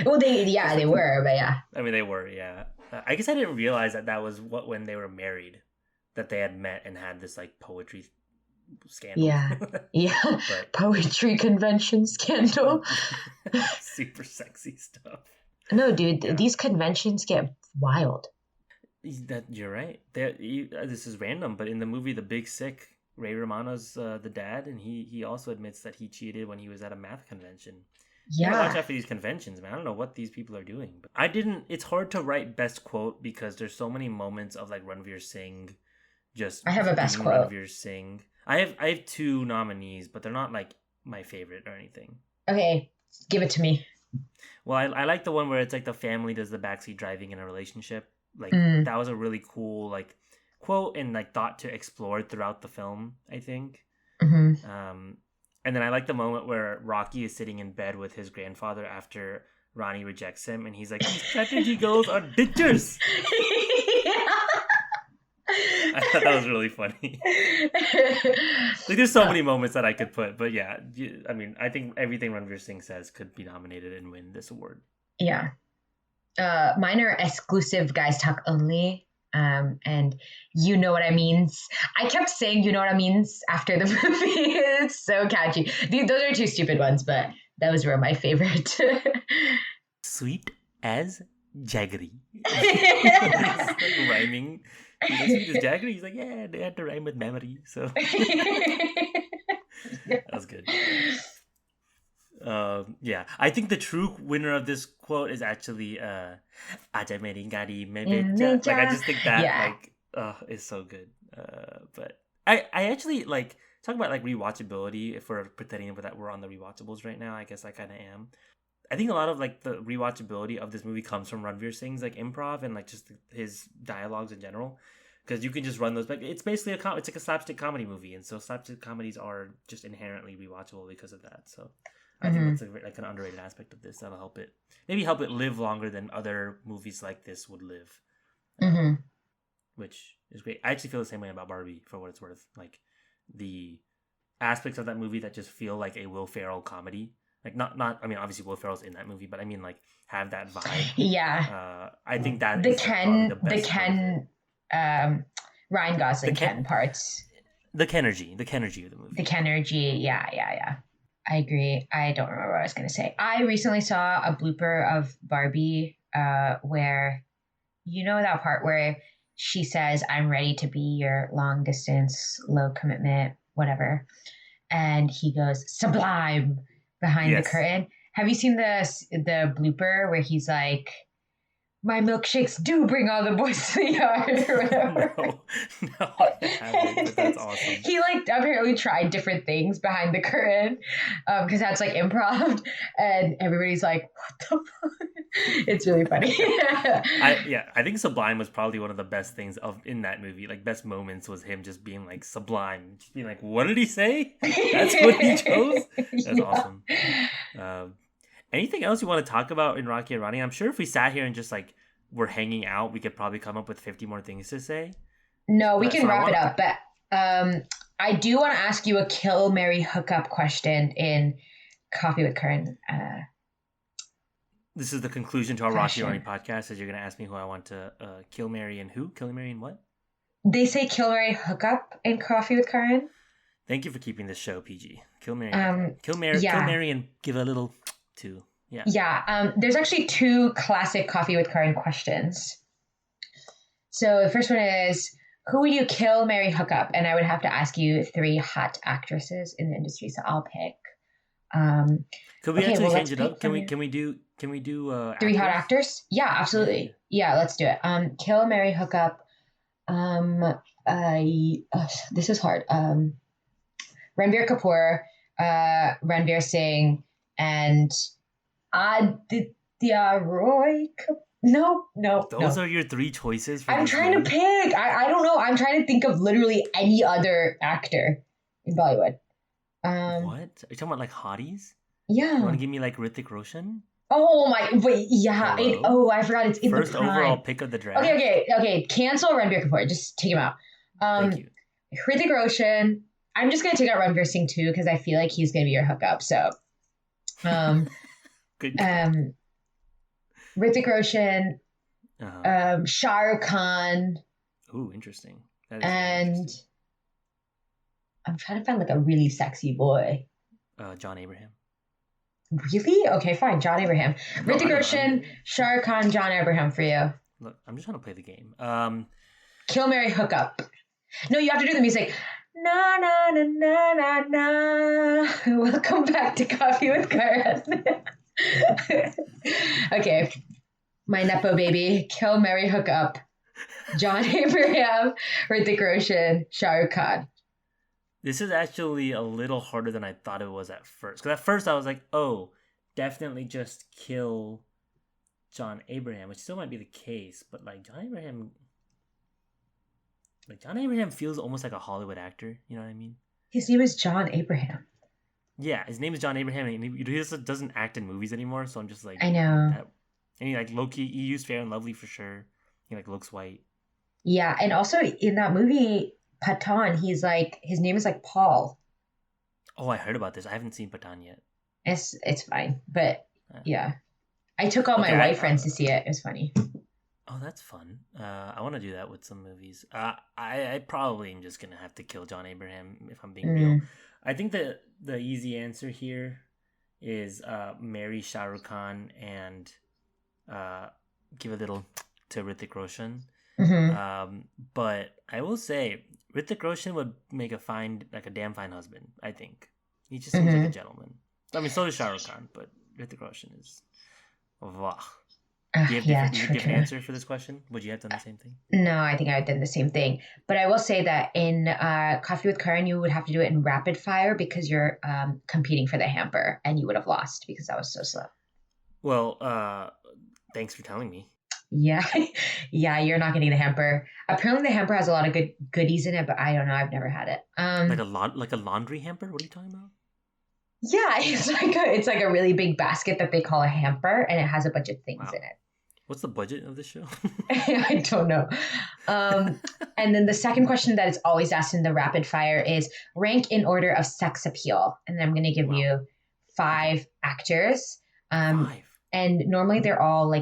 Well, they were, but yeah. I mean, they were. Yeah. I guess I didn't realize that was when they were married, that they had met and had this like poetry scandal. Yeah. But Poetry convention scandal. super sexy stuff. No, dude, Yeah. these conventions get wild. That you're right. This is random, but in the movie The Big Sick, Ray Romano's the dad, and he also admits that he cheated when he was at a math convention. Yeah, watch out for these conventions, man. I don't know what these people are doing. But it's hard to write best quote because there's so many moments of like Ranveer Singh just I have a best being quote. Ranveer Singh. I have two nominees, but they're not like my favorite or anything. Okay, give it to me. Well, I like the one where it's like the family does the backseat driving in a relationship. Like that was a really cool like quote and like thought to explore throughout the film, I think. Mm-hmm. And then I like the moment where Rocky is sitting in bed with his grandfather after Ronnie rejects him, and he's like, "These strategy girls are ditchers." I thought that was really funny. Like, there's so many moments that I could put, but yeah, I mean, I think everything Ranveer Singh says could be nominated and win this award. Yeah. Mine are exclusive guys talk only. And you know what I means. I kept saying you know what I means after the movie. It's so catchy. Those are two stupid ones, but those were my favorite. Sweet as jaggery. He's like rhyming. He's like, sweet as jaggery. He's like, yeah, they had to rhyme with mammery. So that was good. Yeah, I think the true winner of this quote is actually Aaja, meri gaadi, like I just think that is so good. But I actually like talk about like rewatchability. If we're pretending that we're on the rewatchables right now, I guess I kind of am. I think a lot of like the rewatchability of this movie comes from Ranveer Singh's like improv and like just his dialogues in general, because you can just run those back. It's basically it's like a slapstick comedy movie, and so slapstick comedies are just inherently rewatchable because of that. So I think that's like an underrated aspect of this that'll help it live longer than other movies like this would live, which is great. I actually feel the same way about Barbie, for what it's worth. Like the aspects of that movie that just feel like a Will Ferrell comedy. Like not I mean, obviously Will Ferrell's in that movie, but I mean like have that vibe. Yeah. I think that the is Ken, like the Ken, Ryan Gosling Ken parts. The Kenergy of the movie. The Kenergy, yeah. I agree. I don't remember what I was going to say. I recently saw a blooper of Barbie where, you know, that part where she says, "I'm ready to be your long distance, low commitment, whatever." And he goes, "Sublime," behind the curtain. Have you seen the blooper where he's like, my milkshakes do bring all the boys to the yard or whatever. No, I haven't, but that's awesome. He like apparently tried different things behind the curtain because that's like improv, and everybody's like, "What the fuck?" It's really funny. I think Sublime was probably one of the best things in that movie. Like best moments was him just being like Sublime, just being like, "What did he say? That's what he chose." That's awesome. Anything else you want to talk about in Rocky Aur Rani? I'm sure if we sat here and just like were hanging out, we could probably come up with 50 more things to say. No, we can wrap it up. But I do want to ask you a kill, marry, hookup question in Coffee with Karan. This is the conclusion to our Rocky Aur Rani podcast, as you're going to ask me who I want to kill, marry, and who? Kill, marry, and what? They say kill, marry, hookup in Coffee with Karan. Thank you for keeping this show PG. Kill, marry, kill, marry, and give a little to. Yeah. Yeah. There's actually 2 classic Coffee with Karan questions. So the first one is, who would you kill, marry, hook up? And I would have to ask you 3 hot actresses in the industry. So I'll pick. Could we actually change it up? Can we do 3 hot actors? Yeah, absolutely. Yeah, let's do it. Kill, marry, hook up. This is hard. Ranbir Kapoor, Ranveer Singh, and Aditya Roy Kapoor. No. Those are your 3 choices. I'm trying to pick. I don't know. I'm trying to think of literally any other actor in Bollywood. What? Are you talking about like hotties? Yeah. You want to give me like Hrithik Roshan? Oh my! Wait, yeah. I forgot. It's in first the prime. overall pick of the draft. Okay. Cancel Ranbir Kapoor. Just take him out. Thank you. Hrithik Roshan. I'm just gonna take out Ranveer Singh too because I feel like he's gonna be your hookup. So, good. Hrithik Roshan, Shah Rukh Khan. Ooh, interesting. And I'm trying to find like a really sexy boy. John Abraham. Really? Okay, fine. John Abraham. Hrithik Roshan, Shah Rukh Khan, John Abraham for you. Look, I'm just trying to play the game. Kill, marry, hookup. No, you have to do the music. Na na na na na na. Welcome back to Coffee with Karan. Okay, my Nepo baby. Kill, marry, hookup. John Abraham, Hrithik Roshan, Shah Rukh Khan. This is actually a little harder than I thought it was at first. Because at first I was like, oh, definitely just kill John Abraham, which still might be the case. But like John Abraham feels almost like a Hollywood actor. You know what I mean? His name is John Abraham. Yeah, his name is John Abraham, and he just doesn't act in movies anymore. So I'm just like, I know. And he like low-key, he used Fair and Lovely for sure. He like looks white. Yeah, and also in that movie Pathan, he's like, his name is like Paul. Oh, I heard about this. I haven't seen Pathan yet. It's fine, but yeah, I took all my white friends to see it. It was funny. Oh, that's fun. I want to do that with some movies. I probably am just gonna have to kill John Abraham if I'm being real. I think the easy answer here is marry Shah Rukh Khan and give a little to Hrithik Roshan. But I will say Hrithik Roshan would make a damn fine husband. I think he just seems like a gentleman. I mean, so does Shah Rukh Khan, but Hrithik Roshan is. Wow. Do you have a different answer for this question? Would you have done the same thing? No, I think I would have done the same thing. But I will say that in Coffee with Karan, you would have to do it in rapid fire because you're competing for the hamper, and you would have lost because that was so slow. Well, thanks for telling me. Yeah, you're not getting the hamper. Apparently, the hamper has a lot of good goodies in it, but I don't know. I've never had it. Like a laundry hamper? What are you talking about? Yeah, it's like a really big basket that they call a hamper, and it has a bunch of things in it. What's the budget of this show? I don't know. And then the second question that is always asked in the rapid fire is rank in order of sex appeal, and I'm going to give you 5 actors. 5. And normally they're all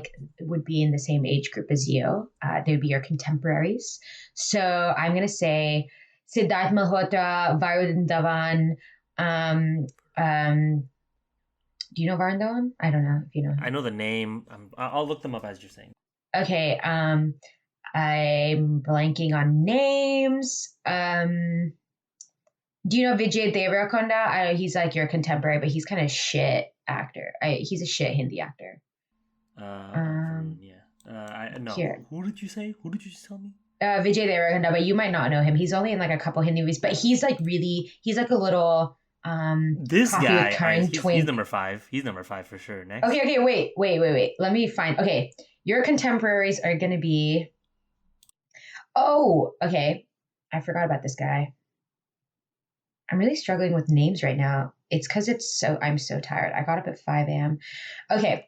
would be in the same age group as you. They would be your contemporaries. So I'm going to say Siddharth Malhotra, Varun Dhawan. Do you know Varun Dhawan? I don't know if you know him. I know the name. I'll look them up as you're saying. Okay. I'm blanking on names. Do you know Vijay Deverakonda? He's like your contemporary, but he's kind of shit actor. He's a shit Hindi actor. Yeah. No. Here. Who did you say? Who did you just tell me? Vijay Deverakonda, but you might not know him. He's only in like a couple Hindi movies, but he's like a little This coffee guy, with currant twink. he's number 5. He's number 5 for sure. Next. Okay, wait. Let me find. Okay, your contemporaries are gonna be. Oh, okay. I forgot about this guy. I'm really struggling with names right now. It's because I'm so tired. I got up at 5 a.m. Okay.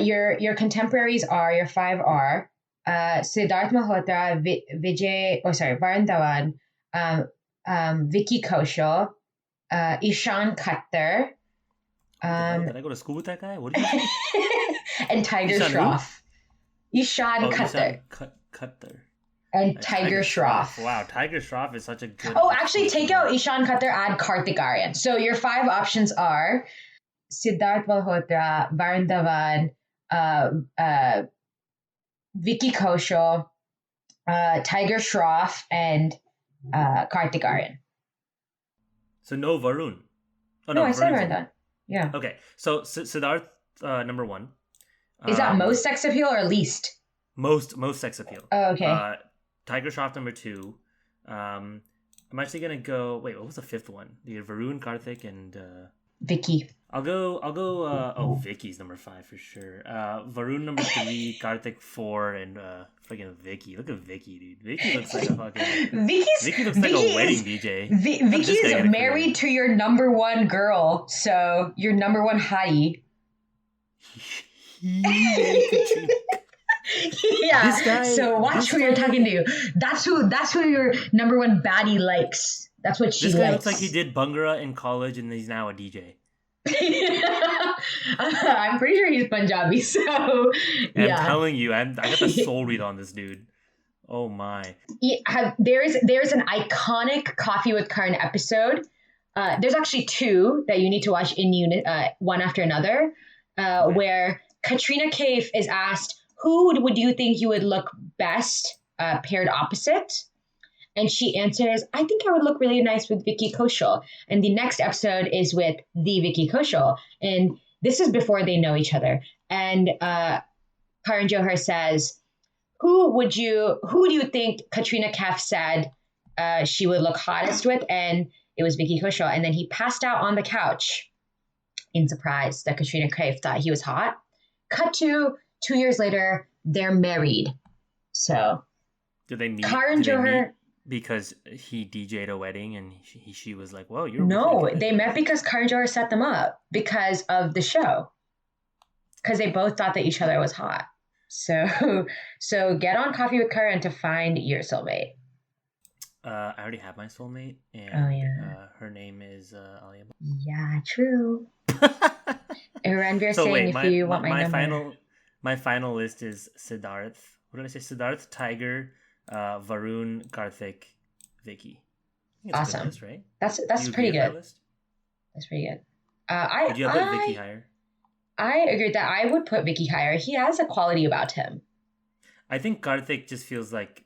Your contemporaries are, your 5 are Siddharth Malhotra, Varun Dhawan, Vicky Kaushal, Ishan Khattar. Did I go to school with that guy? What did you say? And Tiger Ishan who? Shroff. Ishan Khattar. Ishan Khattar. And Tiger Shroff. Wow, Tiger Shroff is such a good... Oh, actually, take out Ishan Khattar, add Kartik Aaryan. So your 5 options are Siddharth Malhotra, Varun Dhawan, Vicky Kaushal, Tiger Shroff, and Kartik Aaryan. So no Varun. Oh, No, I said Varun's Varun in. Dhawan. Yeah. Okay, so Siddharth, number 1. Is that most sex appeal or least? Most sex appeal. Oh, okay. Tiger Shroff, number 2. I'm actually gonna go. Wait, what was the 5th one? The Varun, Karthik, and Vicky. I'll go. Vicky's number 5 for sure. Varun number 3, Karthik 4, and freaking Vicky. Look at Vicky, dude. Vicky looks like a fucking. Vicky looks like a wedding DJ. Vicky is married to your number 1 girl, so your number 1 hottie. Yeah. So watch who you're talking to. That's who your number 1 baddie likes. That's what she likes. This guy looks like he did Bhangra in college and he's now a DJ. I'm pretty sure he's Punjabi, so yeah. I'm telling you, I got the soul read on this dude. Oh my. There's an iconic Coffee with Karan episode. There's actually 2 that you need to watch in unit, one after another, where Katrina Kaif is asked, who would you think you would look best paired opposite? And she answers, I think I would look really nice with Vicky Kaushal. And the next episode is with the Vicky Kaushal. And this is before they know each other. And Karan Johar says, who do you think Katrina Kaif said she would look hottest with? And it was Vicky Kaushal. And then he passed out on the couch in surprise that Katrina Kaif thought he was hot. Cut to 2 years later, they're married. So did they meet? Karan Johar, because he DJ'd a wedding and she was like, "Whoa, you're..." No, they met because Karan Johar set them up because of the show. Because they both thought that each other was hot. So get on Coffee with Karan to find your soulmate. I already have my soulmate, and her name is Alia. Yeah, true. Ranveer So saying, wait, if you want my number. My final list is Siddharth. What did I say? Siddharth, Tiger, Varun, Karthik, Vicky. Awesome. Good list, right? That's pretty good. That's pretty good. Would you have put Vicky higher? I agree with that. I would put Vicky higher. He has a quality about him. I think Karthik just feels like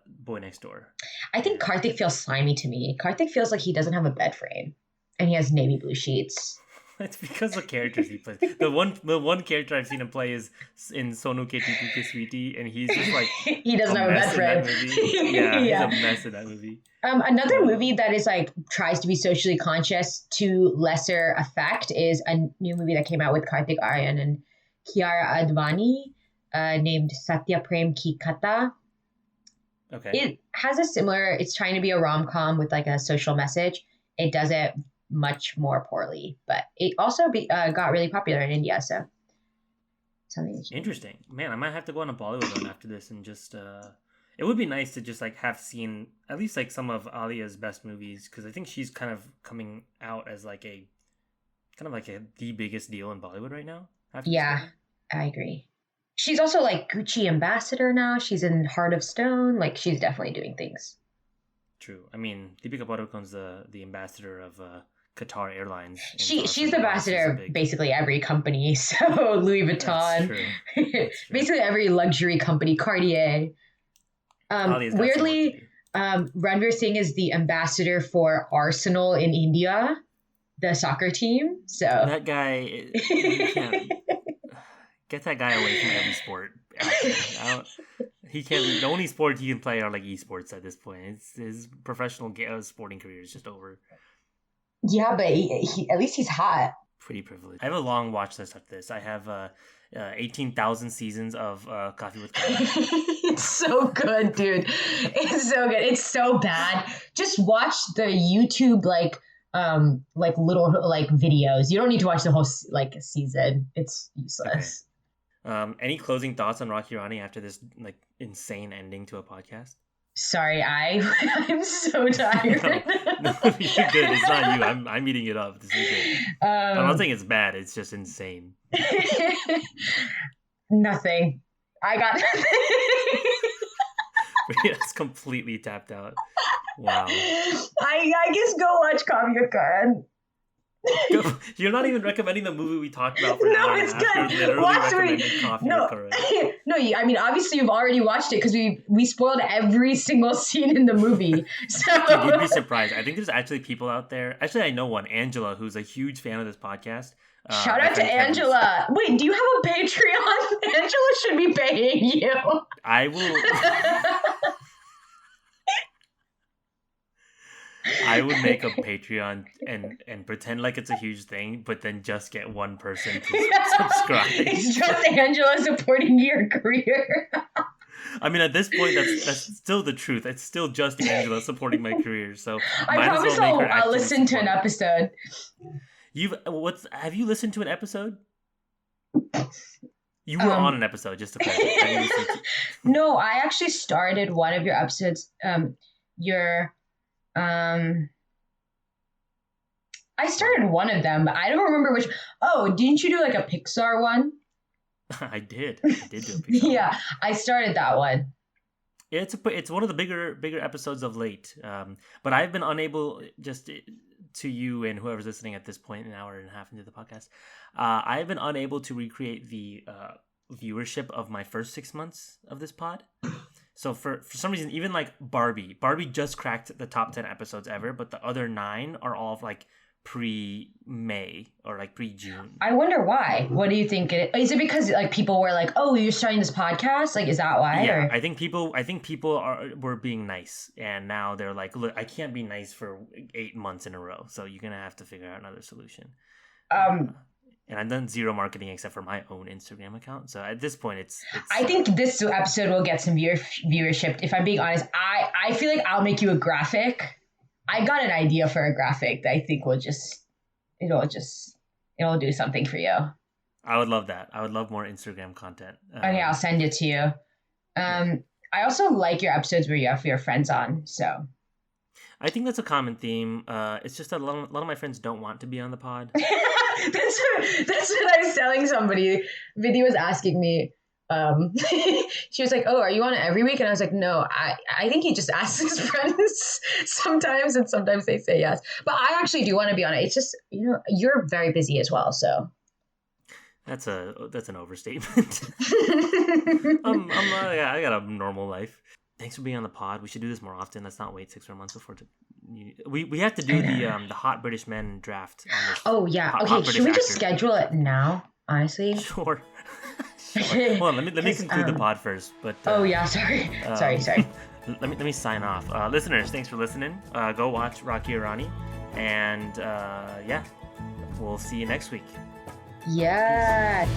Boy Next Door. I think Karthik feels slimy to me. Karthik feels like he doesn't have a bed frame, and he has navy blue sheets. It's because of characters he plays. The one character I've seen him play is in Sonu Ke Titi Ke Sweetie, and he's just like he doesn't have a bed frame. Yeah, he's a mess in that movie. Another movie that is like tries to be socially conscious to lesser effect is a new movie that came out with Kartik Aaryan and Kiara Advani, named Satya Prem Ki Katha. Okay. It has a similar. It's trying to be a rom-com with like a social message. It does it much more poorly, but it also got really popular in India. So something interesting, man. I might have to go on a Bollywood one after this and just. It would be nice to just like have seen at least like some of Alia's best movies, because I think she's kind of coming out as like the biggest deal in Bollywood right now. Yeah, I agree. She's also like Gucci ambassador now. She's in Heart of Stone. Like she's definitely doing things. True. I mean, Deepika Padukone's the ambassador of Qatar Airlines. She's the ambassador of basically every company. So Louis Vuitton, That's true. basically every luxury company, Cartier. Weirdly, Ranveer Singh is the ambassador for Arsenal in India, the soccer team. So that guy, Get that guy away from every sport. He can't. The only sport he can play are like esports at this point. His professional sporting career is just over. Yeah, but he at least he's hot. Pretty privileged. I have a long watch list after this. I have 18,000 seasons of Coffee with Kahaani. It's so good, dude. It's so good. It's so bad. Just watch the YouTube like little like videos. You don't need to watch the whole like season. It's useless. Okay. Any closing thoughts on Rocky Aur Rani after this like insane ending to a podcast? Sorry, I'm so tired. No, you're good. It's not you. I'm eating it up. This is good. I'm not saying it's bad. It's just insane. Nothing. I got nothing. It's completely tapped out. Wow. I guess go watch Coffee with Kahaani. You're not even recommending the movie we talked about for No, it's good. Watch No, I mean, obviously you've already watched it because we spoiled every single scene in the movie. So dude, you'd be surprised. I think there's actually people out there. Actually, I know one, Angela, who's a huge fan of this podcast. Shout out to Angela. Wait, do you have a Patreon? Angela should be paying you. I will. I would make a Patreon and pretend like it's a huge thing, but then just get one person to subscribe. It's just Angela supporting your career. I mean, at this point, that's still the truth. It's still just Angela supporting my career. So I promise I'll listen to an episode. Have you listened to an episode? You were on an episode, just to clarify. No, I actually started one of your episodes. I started one of them, but I don't remember which. Oh, didn't you do like a Pixar one? I did do a Pixar Yeah, one. I started that one. It's one of the bigger episodes of late. But I've been unable, just to you and whoever's listening at this point, an hour and a half into the podcast, I've been unable to recreate the viewership of my first 6 months of this pod. So for some reason, even like Barbie just cracked the top 10 episodes ever, but the other 9 are all like pre-May or like pre-June. I wonder why. What do you think? Is it because like people were like, "Oh, you're starting this podcast"? Like, is that why? Yeah, or? I think people were being nice, and now they're like, "Look, I can't be nice for 8 months in a row, so you're gonna have to figure out another solution." And I've done zero marketing except for my own Instagram account. So at this point, it's I think this episode will get some viewership. If I'm being honest, I feel like I'll make you a graphic. I got an idea for a graphic that I think it'll do something for you. I would love that. I would love more Instagram content. Okay, I'll send it to you. I also like your episodes where you have your friends on. So I think that's a common theme. It's just that a lot of my friends don't want to be on the pod. That's what I was telling somebody. Vidya was asking me. She was like, "Oh, are you on it every week?" And I was like, "No, I think he just asks his friends sometimes, and sometimes they say yes. But I actually do want to be on it. It's just, you're very busy as well, so." That's an overstatement. I got a normal life. Thanks for being on the pod. We should do this more often. Let's not wait 6 more months before we have to do the hot British men draft on this. Oh yeah. Okay, should we just schedule it now? Honestly. Sure. Hold on, let me conclude the pod first. But sorry. Sorry. Let me sign off. Listeners, thanks for listening. Go watch Rocky Aur Rani, and we'll see you next week. Yeah.